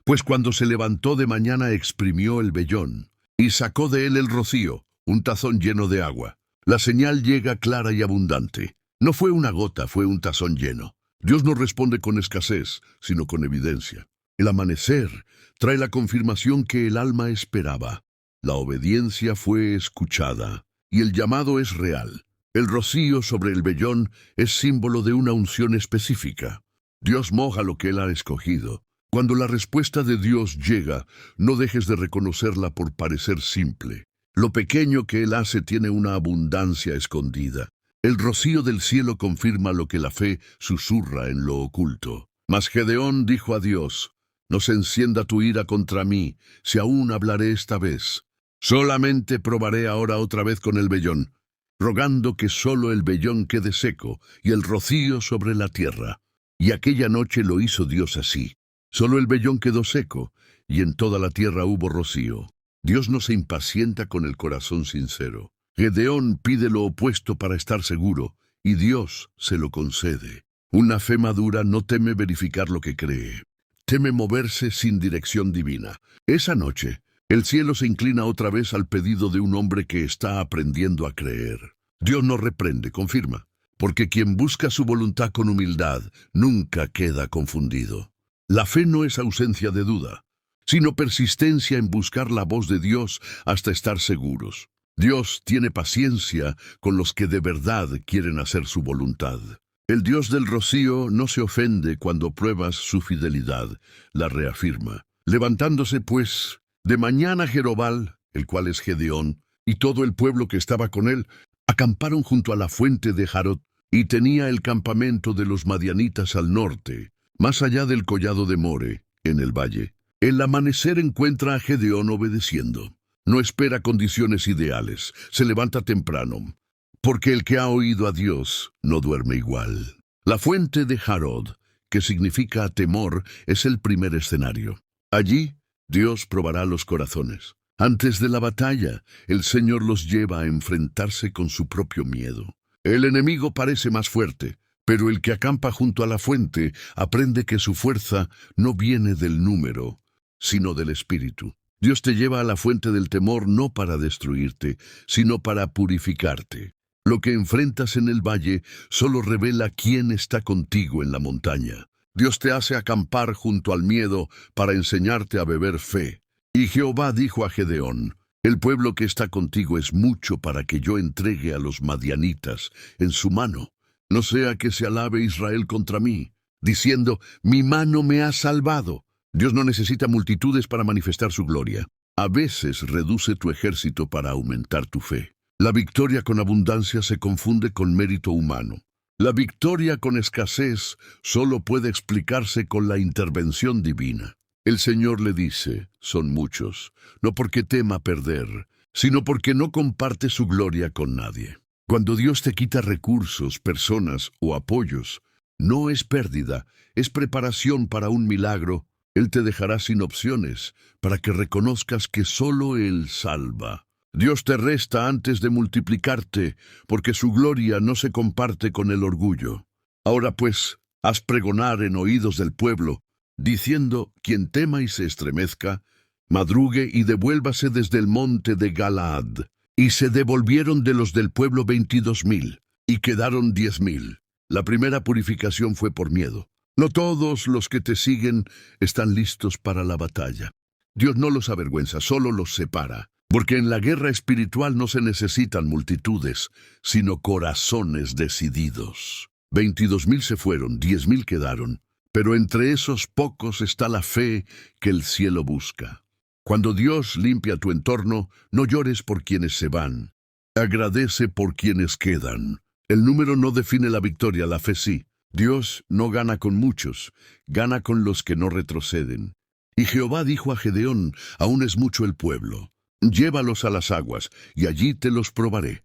Pues cuando se levantó de mañana exprimió el vellón y sacó de él el rocío, un tazón lleno de agua. La señal llega clara y abundante. No fue una gota, fue un tazón lleno. Dios no responde con escasez, sino con evidencia. El amanecer trae la confirmación que el alma esperaba. La obediencia fue escuchada y el llamado es real. El rocío sobre el vellón es símbolo de una unción específica. Dios moja lo que Él ha escogido. Cuando la respuesta de Dios llega, no dejes de reconocerla por parecer simple. Lo pequeño que Él hace tiene una abundancia escondida. El rocío del cielo confirma lo que la fe susurra en lo oculto. Mas Gedeón dijo a Dios: no se encienda tu ira contra mí, si aún hablaré esta vez. Solamente probaré ahora otra vez con el vellón, rogando que solo el vellón quede seco y el rocío sobre la tierra. Y aquella noche lo hizo Dios así. Solo el vellón quedó seco, y en toda la tierra hubo rocío. Dios no se impacienta con el corazón sincero. Gedeón pide lo opuesto para estar seguro, y Dios se lo concede. Una fe madura no teme verificar lo que cree. Teme moverse sin dirección divina. Esa noche, el cielo se inclina otra vez al pedido de un hombre que está aprendiendo a creer. Dios no reprende, confirma, porque quien busca su voluntad con humildad nunca queda confundido. La fe no es ausencia de duda, sino persistencia en buscar la voz de Dios hasta estar seguros. Dios tiene paciencia con los que de verdad quieren hacer su voluntad. El Dios del rocío no se ofende cuando pruebas su fidelidad, la reafirma. Levantándose, pues, de mañana Jerobal, el cual es Gedeón, y todo el pueblo que estaba con él, acamparon junto a la fuente de Jarot, y tenía el campamento de los madianitas al norte, más allá del collado de More, en el valle. El amanecer encuentra a Gedeón obedeciendo. No espera condiciones ideales, se levanta temprano, porque el que ha oído a Dios no duerme igual. La fuente de Jarod, que significa temor, es el primer escenario. Allí, Dios probará los corazones. Antes de la batalla, el Señor los lleva a enfrentarse con su propio miedo. El enemigo parece más fuerte, pero el que acampa junto a la fuente aprende que su fuerza no viene del número, sino del espíritu. Dios te lleva a la fuente del temor no para destruirte, sino para purificarte. Lo que enfrentas en el valle solo revela quién está contigo en la montaña. Dios te hace acampar junto al miedo para enseñarte a beber fe. Y Jehová dijo a Gedeón: el pueblo que está contigo es mucho para que yo entregue a los madianitas en su mano. No sea que se alabe Israel contra mí, diciendo: mi mano me ha salvado. Dios no necesita multitudes para manifestar su gloria. A veces reduce tu ejército para aumentar tu fe. La victoria con abundancia se confunde con mérito humano. La victoria con escasez solo puede explicarse con la intervención divina. El Señor le dice: son muchos, no porque tema perder, sino porque no comparte su gloria con nadie. Cuando Dios te quita recursos, personas o apoyos, no es pérdida, es preparación para un milagro. Él te dejará sin opciones para que reconozcas que solo Él salva. Dios te resta antes de multiplicarte, porque su gloria no se comparte con el orgullo. Ahora pues, haz pregonar en oídos del pueblo, diciendo: quien tema y se estremezca, madrugue y devuélvase desde el monte de Galaad. Y se devolvieron de los del pueblo 22,000, y quedaron 10,000. La primera purificación fue por miedo. No todos los que te siguen están listos para la batalla. Dios no los avergüenza, solo los separa. Porque en la guerra espiritual no se necesitan multitudes, sino corazones decididos. 22,000 se fueron, 10,000 quedaron. Pero entre esos pocos está la fe que el cielo busca. Cuando Dios limpia tu entorno, no llores por quienes se van. Agradece por quienes quedan. El número no define la victoria, la fe sí. Dios no gana con muchos, gana con los que no retroceden. Y Jehová dijo a Gedeón: aún es mucho el pueblo. Llévalos a las aguas, y allí te los probaré.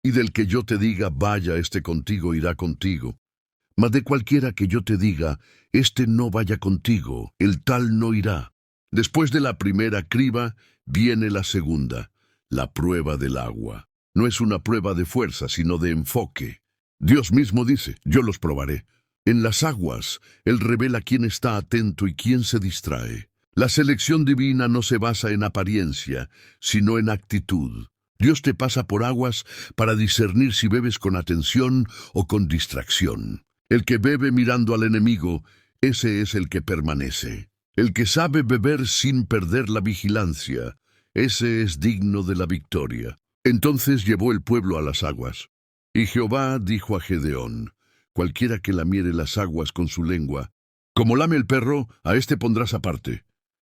Y del que yo te diga: vaya este contigo, irá contigo. Mas de cualquiera que yo te diga: este no vaya contigo, el tal no irá. Después de la primera criba, viene la segunda, la prueba del agua. No es una prueba de fuerza, sino de enfoque. Dios mismo dice: yo los probaré. En las aguas, Él revela quién está atento y quién se distrae. La selección divina no se basa en apariencia, sino en actitud. Dios te pasa por aguas para discernir si bebes con atención o con distracción. El que bebe mirando al enemigo, ese es el que permanece. El que sabe beber sin perder la vigilancia, ese es digno de la victoria. Entonces llevó el pueblo a las aguas. Y Jehová dijo a Gedeón: cualquiera que lamiere las aguas con su lengua, como lame el perro, a éste pondrás aparte.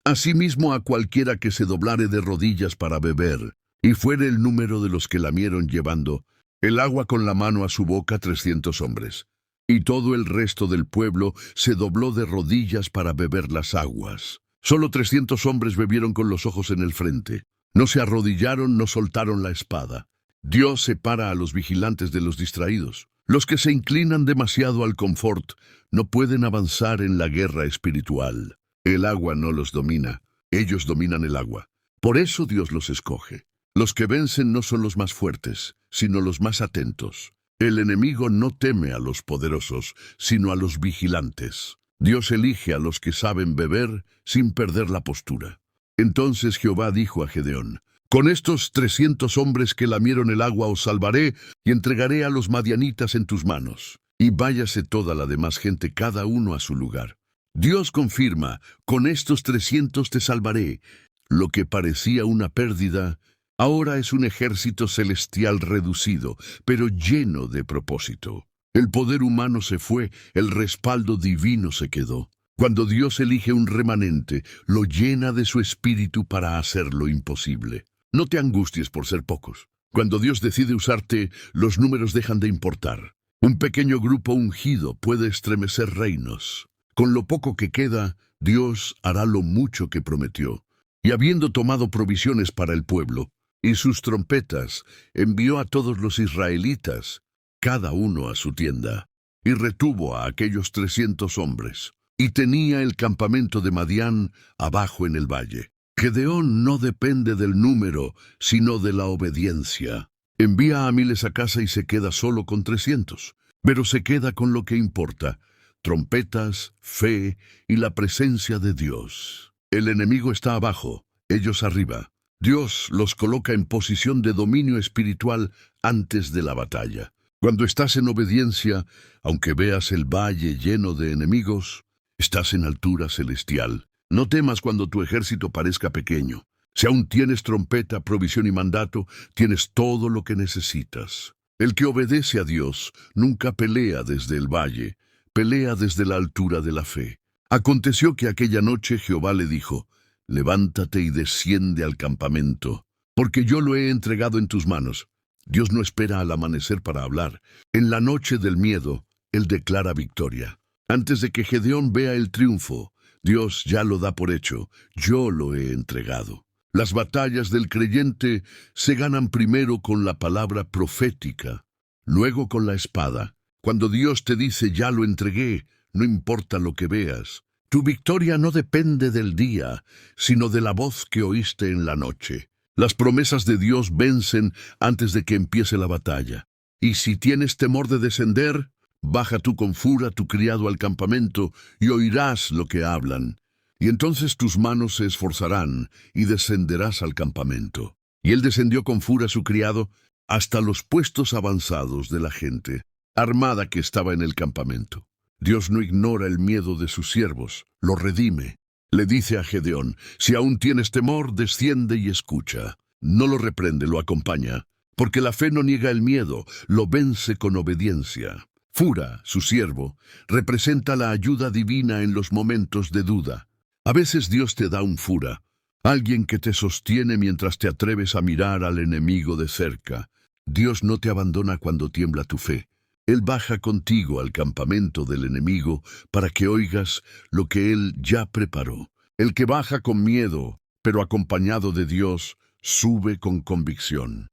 Asimismo a cualquiera que se doblare de rodillas para beber, y fuere el número de los que lamieron llevando el agua con la mano a su boca 300 hombres. y todo el resto del pueblo se dobló de rodillas para beber las aguas. Solo 300 hombres bebieron con los ojos en el frente. No se arrodillaron, no soltaron la espada. Dios separa a los vigilantes de los distraídos. Los que se inclinan demasiado al confort no pueden avanzar en la guerra espiritual. El agua no los domina, ellos dominan el agua. Por eso Dios los escoge. Los que vencen no son los más fuertes, sino los más atentos. El enemigo no teme a los poderosos, sino a los vigilantes. Dios elige a los que saben beber sin perder la postura. Entonces Jehová dijo a Gedeón: con estos 300 hombres que lamieron el agua os salvaré y entregaré a los madianitas en tus manos. Y váyase toda la demás gente cada uno a su lugar. Dios confirma: con estos 300 te salvaré. Lo que parecía una pérdida, ahora es un ejército celestial reducido, pero lleno de propósito. El poder humano se fue, el respaldo divino se quedó. Cuando Dios elige un remanente, lo llena de su espíritu para hacer lo imposible. No te angusties por ser pocos. Cuando Dios decide usarte, los números dejan de importar. Un pequeño grupo ungido puede estremecer reinos. Con lo poco que queda, Dios hará lo mucho que prometió. Y habiendo tomado provisiones para el pueblo, y sus trompetas, envió a todos los israelitas, cada uno a su tienda, y retuvo a aquellos 300 hombres. Y tenía el campamento de Madián abajo en el valle. Gedeón no depende del número, sino de la obediencia. Envía a miles a casa y se queda solo con 300, pero se queda con lo que importa: trompetas, fe y la presencia de Dios. El enemigo está abajo, ellos arriba. Dios los coloca en posición de dominio espiritual antes de la batalla. Cuando estás en obediencia, aunque veas el valle lleno de enemigos, estás en altura celestial. No temas cuando tu ejército parezca pequeño. Si aún tienes trompeta, provisión y mandato, tienes todo lo que necesitas. El que obedece a Dios nunca pelea desde el valle, pelea desde la altura de la fe. Aconteció que aquella noche Jehová le dijo: levántate y desciende al campamento, porque yo lo he entregado en tus manos. Dios no espera al amanecer para hablar. En la noche del miedo, Él declara victoria. Antes de que Gedeón vea el triunfo, Dios ya lo da por hecho: yo lo he entregado. Las batallas del creyente se ganan primero con la palabra profética, luego con la espada. Cuando Dios te dice: ya lo entregué, no importa lo que veas. Tu victoria no depende del día, sino de la voz que oíste en la noche. Las promesas de Dios vencen antes de que empiece la batalla. Y si tienes temor de descender, baja tú con fura tu criado al campamento y oirás lo que hablan. Y entonces tus manos se esforzarán y descenderás al campamento. Y él descendió con fura su criado hasta los puestos avanzados de la gente armada que estaba en el campamento. Dios no ignora el miedo de sus siervos, lo redime. Le dice a Gedeón: si aún tienes temor, desciende y escucha. No lo reprende, lo acompaña, porque la fe no niega el miedo, lo vence con obediencia. Fura, su siervo, representa la ayuda divina en los momentos de duda. A veces Dios te da un fura, alguien que te sostiene mientras te atreves a mirar al enemigo de cerca. Dios no te abandona cuando tiembla tu fe. Él baja contigo al campamento del enemigo para que oigas lo que Él ya preparó. El que baja con miedo, pero acompañado de Dios, sube con convicción.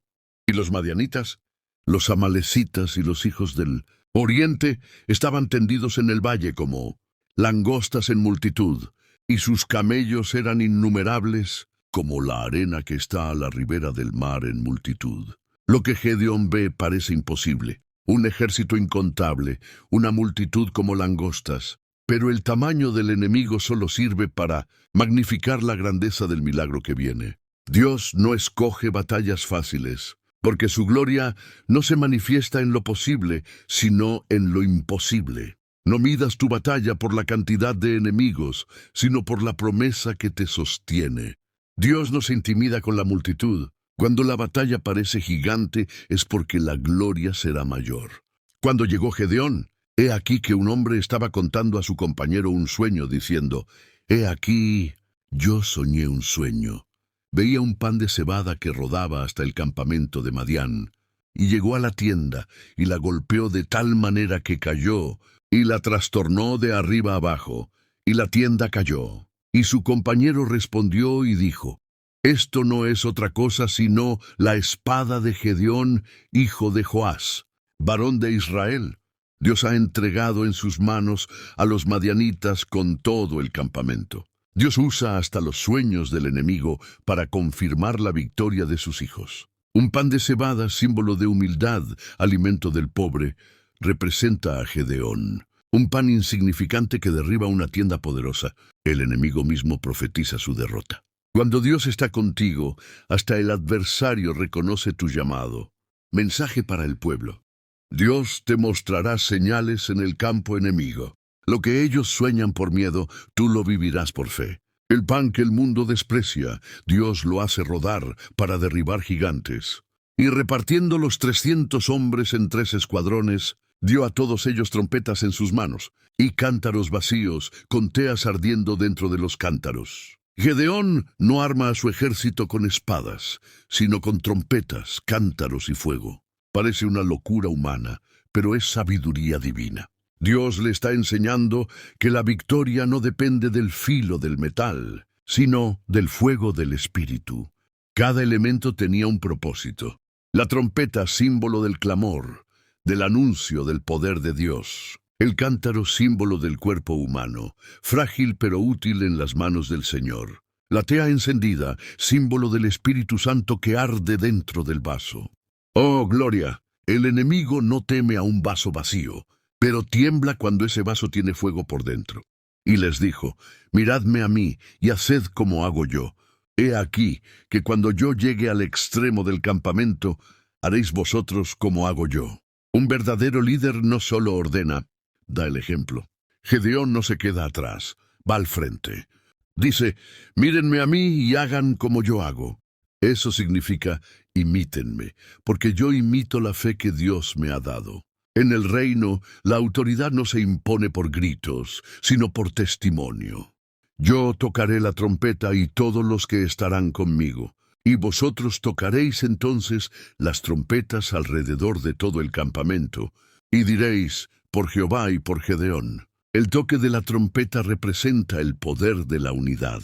¿Y los madianitas? Los amalecitas y los hijos del oriente estaban tendidos en el valle como langostas en multitud, y sus camellos eran innumerables como la arena que está a la ribera del mar en multitud. Lo que Gedeón ve parece imposible. Un ejército incontable, una multitud como langostas. Pero el tamaño del enemigo solo sirve para magnificar la grandeza del milagro que viene. Dios no escoge batallas fáciles, porque su gloria no se manifiesta en lo posible, sino en lo imposible. No midas tu batalla por la cantidad de enemigos, sino por la promesa que te sostiene. Dios no se intimida con la multitud. Cuando la batalla parece gigante es porque la gloria será mayor. Cuando llegó Gedeón, he aquí que un hombre estaba contando a su compañero un sueño, diciendo: he aquí, yo soñé un sueño. Veía un pan de cebada que rodaba hasta el campamento de Madián. y llegó a la tienda, y la golpeó de tal manera que cayó, y la trastornó de arriba abajo, y la tienda cayó. Y su compañero respondió y dijo: «Esto no es otra cosa sino la espada de Gedeón, hijo de Joás, varón de Israel. Dios ha entregado en sus manos a los madianitas con todo el campamento». Dios usa hasta los sueños del enemigo para confirmar la victoria de sus hijos. Un pan de cebada, símbolo de humildad, alimento del pobre, representa a Gedeón. Un pan insignificante que derriba una tienda poderosa. El enemigo mismo profetiza su derrota. Cuando Dios está contigo, hasta el adversario reconoce tu llamado. Mensaje para el pueblo. Dios te mostrará señales en el campo enemigo. Lo que ellos sueñan por miedo, tú lo vivirás por fe. El pan que el mundo desprecia, Dios lo hace rodar para derribar gigantes. Y repartiendo los 300 hombres en 3 escuadrones, dio a todos ellos trompetas en sus manos, y cántaros vacíos, con teas ardiendo dentro de los cántaros. Gedeón no arma a su ejército con espadas, sino con trompetas, cántaros y fuego. Parece una locura humana, pero es sabiduría divina. Dios le está enseñando que la victoria no depende del filo del metal, sino del fuego del espíritu. Cada elemento tenía un propósito. La trompeta, símbolo del clamor, del anuncio del poder de Dios. El cántaro, símbolo del cuerpo humano, frágil pero útil en las manos del Señor. La tea encendida, símbolo del Espíritu Santo que arde dentro del vaso. ¡Oh, gloria! El enemigo no teme a un vaso vacío, pero tiembla cuando ese vaso tiene fuego por dentro. Y les dijo: «Miradme a mí y haced como hago yo. He aquí que cuando yo llegue al extremo del campamento, haréis vosotros como hago yo». Un verdadero líder no solo ordena, da el ejemplo. Gedeón no se queda atrás, va al frente. Dice: «Mírenme a mí y hagan como yo hago». Eso significa: imítenme, porque yo imito la fe que Dios me ha dado. En el reino, la autoridad no se impone por gritos, sino por testimonio. Yo tocaré la trompeta y todos los que estarán conmigo, y vosotros tocaréis entonces las trompetas alrededor de todo el campamento, y diréis: «Por Jehová y por Gedeón». El toque de la trompeta representa el poder de la unidad.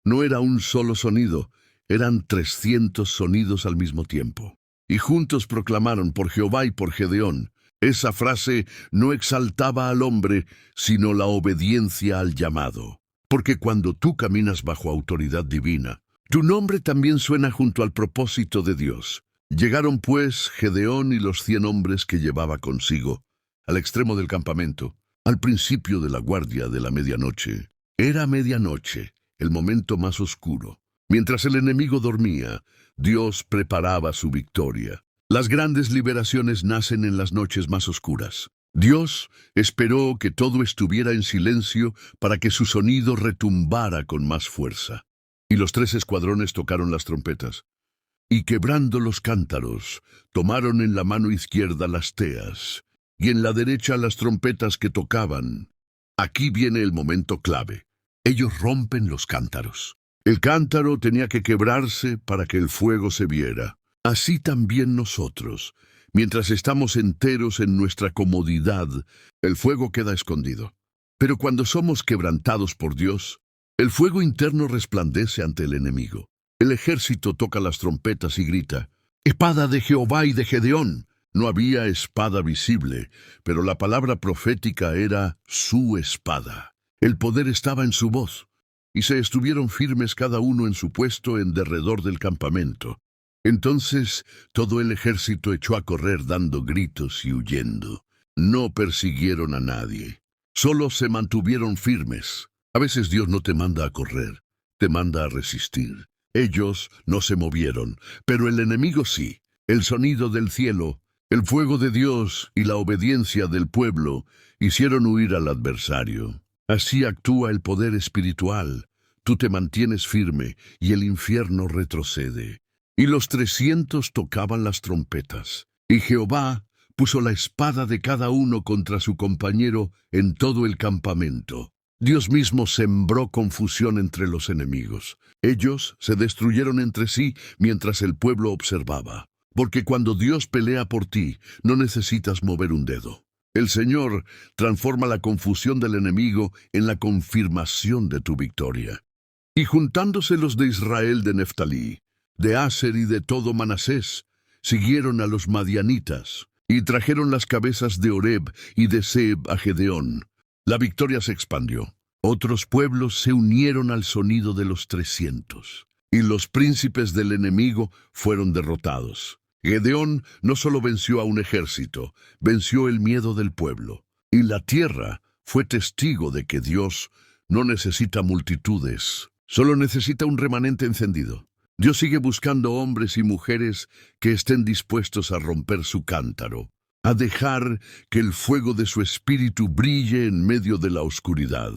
No era un solo sonido, eran 300 sonidos al mismo tiempo. Y juntos proclamaron: «Por Jehová y por Gedeón». Esa frase no exaltaba al hombre, sino la obediencia al llamado. Porque cuando tú caminas bajo autoridad divina, tu nombre también suena junto al propósito de Dios. Llegaron pues Gedeón y los 100 hombres que llevaba consigo, al extremo del campamento, al principio de la guardia de la medianoche. Era medianoche, el momento más oscuro. Mientras el enemigo dormía, Dios preparaba su victoria. Las grandes liberaciones nacen en las noches más oscuras. Dios esperó que todo estuviera en silencio para que su sonido retumbara con más fuerza. Y los 3 escuadrones tocaron las trompetas. Y quebrando los cántaros, tomaron en la mano izquierda las teas, y en la derecha las trompetas que tocaban. Aquí viene el momento clave. Ellos rompen los cántaros. El cántaro tenía que quebrarse para que el fuego se viera. Así también nosotros, mientras estamos enteros en nuestra comodidad, el fuego queda escondido. Pero cuando somos quebrantados por Dios, el fuego interno resplandece ante el enemigo. El ejército toca las trompetas y grita: «Espada de Jehová y de Gedeón». No había espada visible, pero la palabra profética era su espada. El poder estaba en su voz, y se estuvieron firmes cada uno en su puesto en derredor del campamento. Entonces todo el ejército echó a correr dando gritos y huyendo. No persiguieron a nadie, solo se mantuvieron firmes. A veces Dios no te manda a correr, te manda a resistir. Ellos no se movieron, pero el enemigo sí. El sonido del cielo, el fuego de Dios y la obediencia del pueblo hicieron huir al adversario. Así actúa el poder espiritual. Tú te mantienes firme y el infierno retrocede. Y los 300 tocaban las trompetas. Y Jehová puso la espada de cada uno contra su compañero en todo el campamento. Dios mismo sembró confusión entre los enemigos. Ellos se destruyeron entre sí mientras el pueblo observaba. Porque cuando Dios pelea por ti, no necesitas mover un dedo. El Señor transforma la confusión del enemigo en la confirmación de tu victoria. Y juntándose los de Israel de Neftalí, de Aser y de todo Manasés, siguieron a los madianitas, y trajeron las cabezas de Oreb y de Seb a Gedeón. La victoria se expandió. Otros pueblos se unieron al sonido de los 300, y los príncipes del enemigo fueron derrotados. Gedeón no solo venció a un ejército, venció el miedo del pueblo. Y la tierra fue testigo de que Dios no necesita multitudes, solo necesita un remanente encendido. Dios sigue buscando hombres y mujeres que estén dispuestos a romper su cántaro, a dejar que el fuego de su espíritu brille en medio de la oscuridad.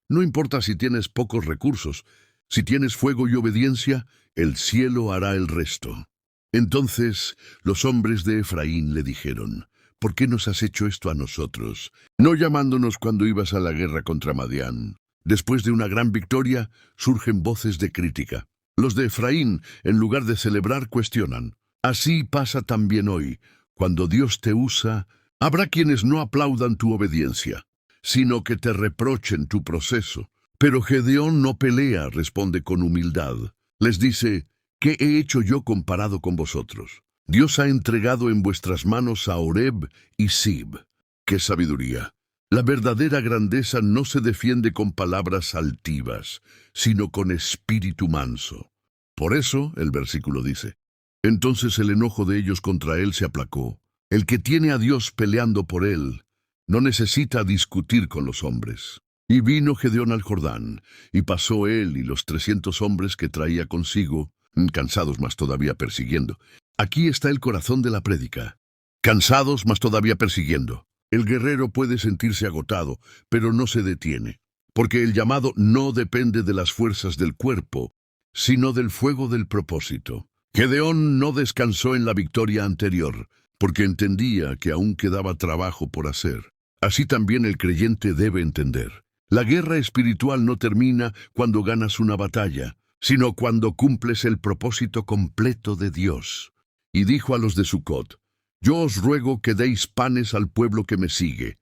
No importa si tienes pocos recursos, si tienes fuego y obediencia, el cielo hará el resto. Entonces los hombres de Efraín le dijeron: ¿Por qué nos has hecho esto a nosotros, no llamándonos cuando ibas a la guerra contra Madián? Después de una gran victoria, surgen voces de crítica. Los de Efraín, en lugar de celebrar, cuestionan. Así pasa también hoy. Cuando Dios te usa, habrá quienes no aplaudan tu obediencia, sino que te reprochen tu proceso. Pero Gedeón no pelea, responde con humildad. Les dice: ¿Qué he hecho yo comparado con vosotros? Dios ha entregado en vuestras manos a Oreb y Sib. ¡Qué sabiduría! La verdadera grandeza no se defiende con palabras altivas, sino con espíritu manso. Por eso, el versículo dice: entonces el enojo de ellos contra él se aplacó. El que tiene a Dios peleando por él no necesita discutir con los hombres. Y vino Gedeón al Jordán, y pasó él y los 300 hombres que traía consigo, cansados mas todavía persiguiendo. Aquí está el corazón de la prédica. Cansados mas todavía persiguiendo. El guerrero puede sentirse agotado, pero no se detiene, porque el llamado no depende de las fuerzas del cuerpo, sino del fuego del propósito. Gedeón no descansó en la victoria anterior, porque entendía que aún quedaba trabajo por hacer. Así también el creyente debe entender. La guerra espiritual no termina cuando ganas una batalla, sino cuando cumples el propósito completo de Dios. Y dijo a los de Sucot: yo os ruego que deis panes al pueblo que me sigue,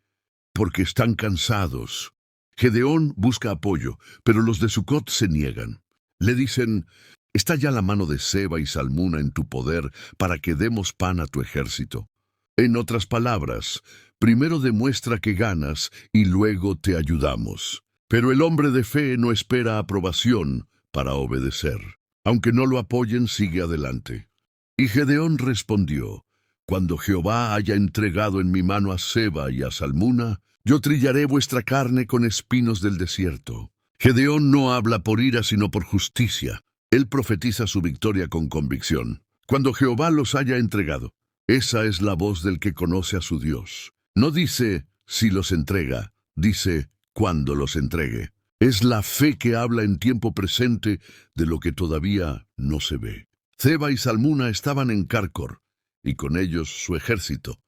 porque están cansados. Gedeón busca apoyo, pero los de Sucot se niegan. Le dicen: ¿está ya la mano de Seba y Salmuna en tu poder para que demos pan a tu ejército? En otras palabras, primero demuestra que ganas y luego te ayudamos. Pero el hombre de fe no espera aprobación para obedecer. Aunque no lo apoyen, sigue adelante. Y Gedeón respondió: cuando Jehová haya entregado en mi mano a Seba y a Salmuna, yo trillaré vuestra carne con espinos del desierto. Gedeón no habla por ira, sino por justicia. Él profetiza su victoria con convicción. Cuando Jehová los haya entregado, esa es la voz del que conoce a su Dios. No dice si los entrega, dice cuando los entregue. Es la fe que habla en tiempo presente de lo que todavía no se ve. Seba y Salmuna estaban en Carcor, y con ellos su ejército,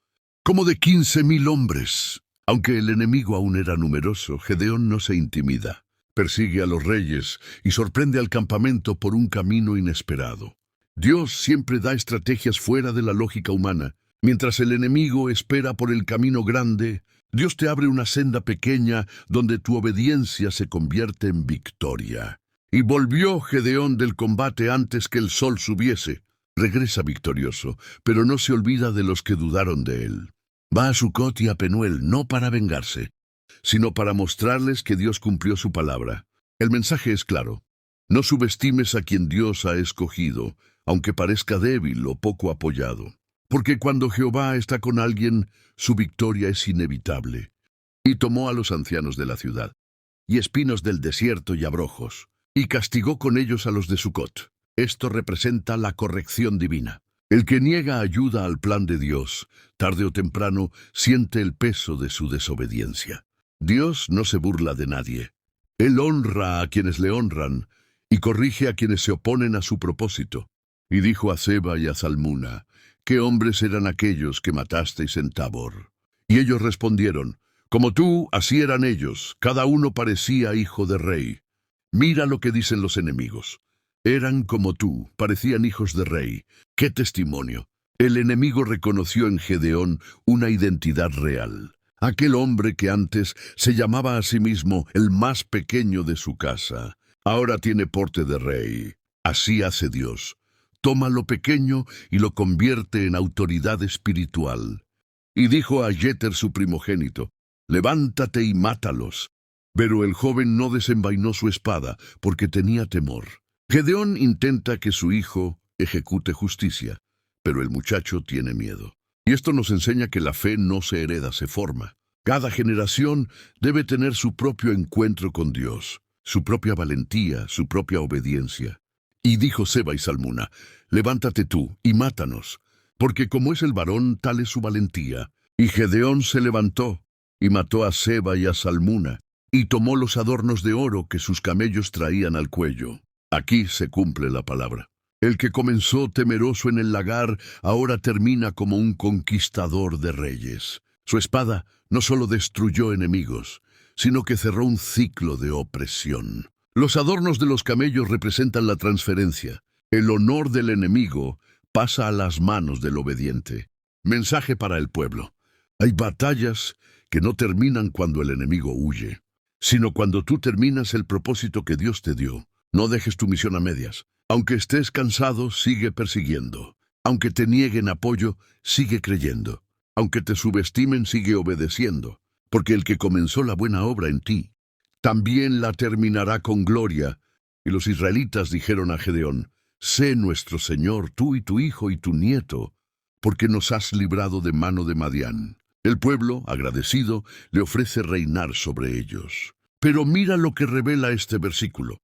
como de 15,000 hombres. Aunque el enemigo aún era numeroso, Gedeón no se intimida. Persigue a los reyes y sorprende al campamento por un camino inesperado. Dios siempre da estrategias fuera de la lógica humana. Mientras el enemigo espera por el camino grande, Dios te abre una senda pequeña donde tu obediencia se convierte en victoria. Y volvió Gedeón del combate antes que el sol subiese. Regresa victorioso, pero no se olvida de los que dudaron de él. Va a Sucot y a Penuel no para vengarse, sino para mostrarles que Dios cumplió su palabra. El mensaje es claro: no subestimes a quien Dios ha escogido, aunque parezca débil o poco apoyado. Porque cuando Jehová está con alguien, su victoria es inevitable. Y tomó a los ancianos de la ciudad, y espinos del desierto y abrojos, y castigó con ellos a los de Sucot. Esto representa la corrección divina. El que niega ayuda al plan de Dios, tarde o temprano, siente el peso de su desobediencia. Dios no se burla de nadie. Él honra a quienes le honran y corrige a quienes se oponen a su propósito. Y dijo a Seba y a Salmuna: ¿qué hombres eran aquellos que matasteis en Tabor? Y ellos respondieron: como tú, así eran ellos, cada uno parecía hijo de rey. Mira lo que dicen los enemigos. Eran como tú, parecían hijos de rey. ¡Qué testimonio! El enemigo reconoció en Gedeón una identidad real. Aquel hombre que antes se llamaba a sí mismo el más pequeño de su casa, ahora tiene porte de rey. Así hace Dios. Toma lo pequeño y lo convierte en autoridad espiritual. Y dijo a Jeter su primogénito, levántate y mátalos. Pero el joven no desenvainó su espada, porque tenía temor. Gedeón intenta que su hijo ejecute justicia, pero el muchacho tiene miedo. Y esto nos enseña que la fe no se hereda, se forma. Cada generación debe tener su propio encuentro con Dios, su propia valentía, su propia obediencia. Y dijo Seba y Salmuna, levántate tú y mátanos, porque como es el varón, tal es su valentía. Y Gedeón se levantó y mató a Seba y a Salmuna, y tomó los adornos de oro que sus camellos traían al cuello. Aquí se cumple la palabra. El que comenzó temeroso en el lagar, ahora termina como un conquistador de reyes. Su espada no solo destruyó enemigos, sino que cerró un ciclo de opresión. Los adornos de los camellos representan la transferencia. El honor del enemigo pasa a las manos del obediente. Mensaje para el pueblo. Hay batallas que no terminan cuando el enemigo huye, sino cuando tú terminas el propósito que Dios te dio. No dejes tu misión a medias. Aunque estés cansado, sigue persiguiendo. Aunque te nieguen apoyo, sigue creyendo. Aunque te subestimen, sigue obedeciendo. Porque el que comenzó la buena obra en ti, también la terminará con gloria. Y los israelitas dijeron a Gedeón, sé nuestro Señor, tú y tu hijo y tu nieto, porque nos has librado de mano de Madián. El pueblo, agradecido, le ofrece reinar sobre ellos. Pero mira lo que revela este versículo.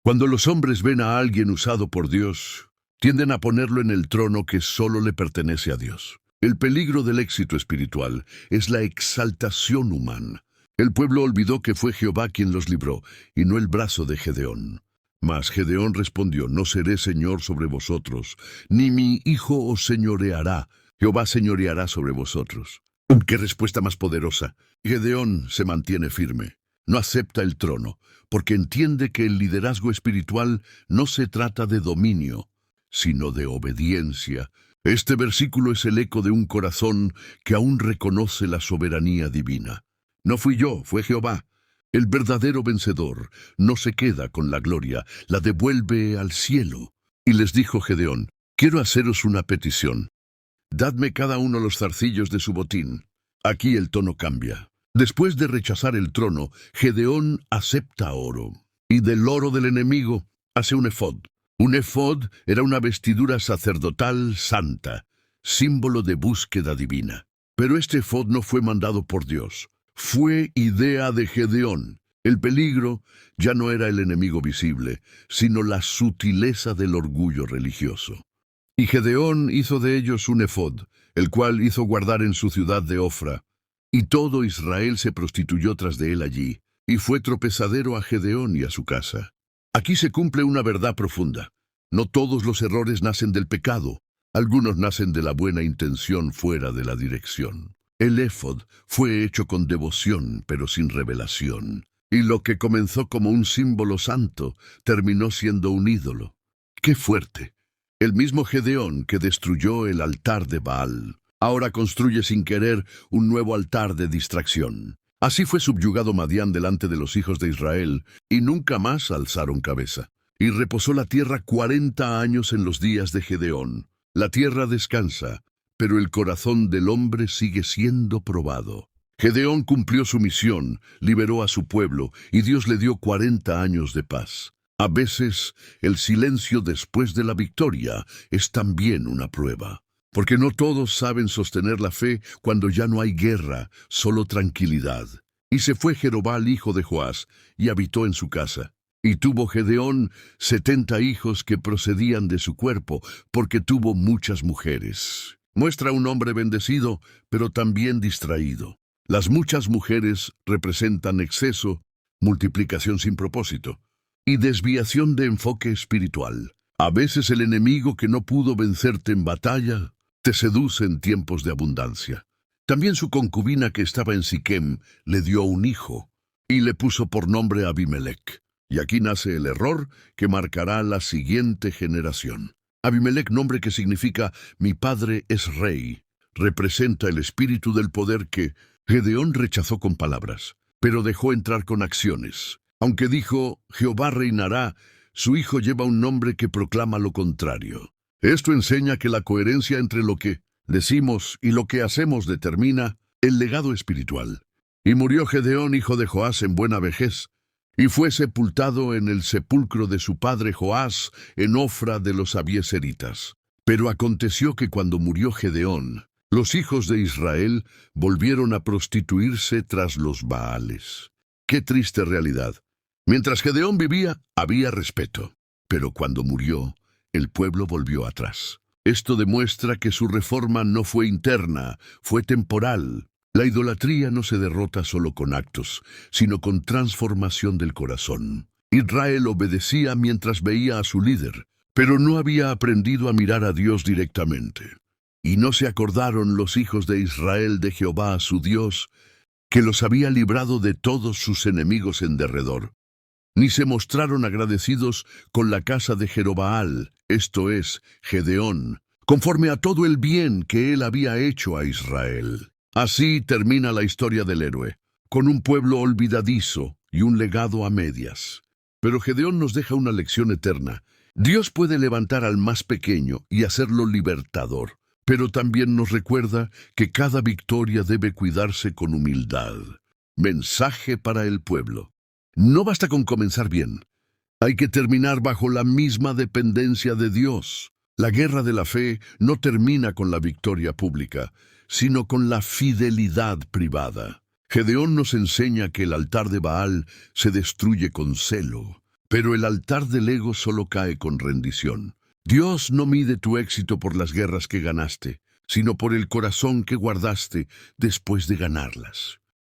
Cuando los hombres ven a alguien usado por Dios, tienden a ponerlo en el trono que solo le pertenece a Dios. El peligro del éxito espiritual es la exaltación humana. El pueblo olvidó que fue Jehová quien los libró, y no el brazo de Gedeón. Mas Gedeón respondió, no seré señor sobre vosotros, ni mi hijo os señoreará. Jehová señoreará sobre vosotros. ¡Qué respuesta más poderosa! Gedeón se mantiene firme. No acepta el trono, porque entiende que el liderazgo espiritual no se trata de dominio, sino de obediencia. Este versículo es el eco de un corazón que aún reconoce la soberanía divina. No fui yo, fue Jehová. El verdadero vencedor no se queda con la gloria, la devuelve al cielo. Y les dijo Gedeón, quiero haceros una petición. Dadme cada uno los zarcillos de su botín. Aquí el tono cambia. Después de rechazar el trono, Gedeón acepta oro, y del oro del enemigo hace un efod. Un efod era una vestidura sacerdotal santa, símbolo de búsqueda divina. Pero este efod no fue mandado por Dios, fue idea de Gedeón. El peligro ya no era el enemigo visible, sino la sutileza del orgullo religioso. Y Gedeón hizo de ellos un efod, el cual hizo guardar en su ciudad de Ofra. Y todo Israel se prostituyó tras de él allí, y fue tropezadero a Gedeón y a su casa. Aquí se cumple una verdad profunda. No todos los errores nacen del pecado, algunos nacen de la buena intención fuera de la dirección. El éfod fue hecho con devoción, pero sin revelación, y lo que comenzó como un símbolo santo terminó siendo un ídolo. ¡Qué fuerte! El mismo Gedeón que destruyó el altar de Baal, ahora construye sin querer un nuevo altar de distracción. Así fue subyugado Madián delante de los hijos de Israel, y nunca más alzaron cabeza. Y reposó la tierra 40 años en los días de Gedeón. La tierra descansa, pero el corazón del hombre sigue siendo probado. Gedeón cumplió su misión, liberó a su pueblo, y Dios le dio 40 años de paz. A veces, el silencio después de la victoria es también una prueba. Porque no todos saben sostener la fe cuando ya no hay guerra, solo tranquilidad. Y se fue Jerobal, hijo de Joás, y habitó en su casa. Y tuvo Gedeón 70 hijos que procedían de su cuerpo, porque tuvo muchas mujeres. Muestra un hombre bendecido, pero también distraído. Las muchas mujeres representan exceso, multiplicación sin propósito, y desviación de enfoque espiritual. A veces el enemigo que no pudo vencerte en batalla, te seduce en tiempos de abundancia. También su concubina que estaba en Siquem le dio un hijo, y le puso por nombre Abimelech. Y aquí nace el error que marcará la siguiente generación. Abimelec, nombre que significa mi padre es rey, representa el espíritu del poder que Gedeón rechazó con palabras, pero dejó entrar con acciones. Aunque dijo, Jehová reinará, su hijo lleva un nombre que proclama lo contrario. Esto enseña que la coherencia entre lo que decimos y lo que hacemos determina el legado espiritual. Y murió Gedeón, hijo de Joás, en buena vejez, y fue sepultado en el sepulcro de su padre Joás, en Ofra de los abieseritas. Pero aconteció que cuando murió Gedeón, los hijos de Israel volvieron a prostituirse tras los Baales. Qué triste realidad. Mientras Gedeón vivía, había respeto, pero cuando murió, el pueblo volvió atrás. Esto demuestra que su reforma no fue interna, fue temporal. La idolatría no se derrota solo con actos, sino con transformación del corazón. Israel obedecía mientras veía a su líder, pero no había aprendido a mirar a Dios directamente. Y no se acordaron los hijos de Israel de Jehová, su Dios, que los había librado de todos sus enemigos en derredor. Ni se mostraron agradecidos con la casa de Jerobaal, esto es, Gedeón, conforme a todo el bien que él había hecho a Israel. Así termina la historia del héroe, con un pueblo olvidadizo y un legado a medias. Pero Gedeón nos deja una lección eterna. Dios puede levantar al más pequeño y hacerlo libertador, pero también nos recuerda que cada victoria debe cuidarse con humildad. Mensaje para el pueblo. No basta con comenzar bien. Hay que terminar bajo la misma dependencia de Dios. La guerra de la fe no termina con la victoria pública, sino con la fidelidad privada. Gedeón nos enseña que el altar de Baal se destruye con celo, pero el altar del ego solo cae con rendición. Dios no mide tu éxito por las guerras que ganaste, sino por el corazón que guardaste después de ganarlas.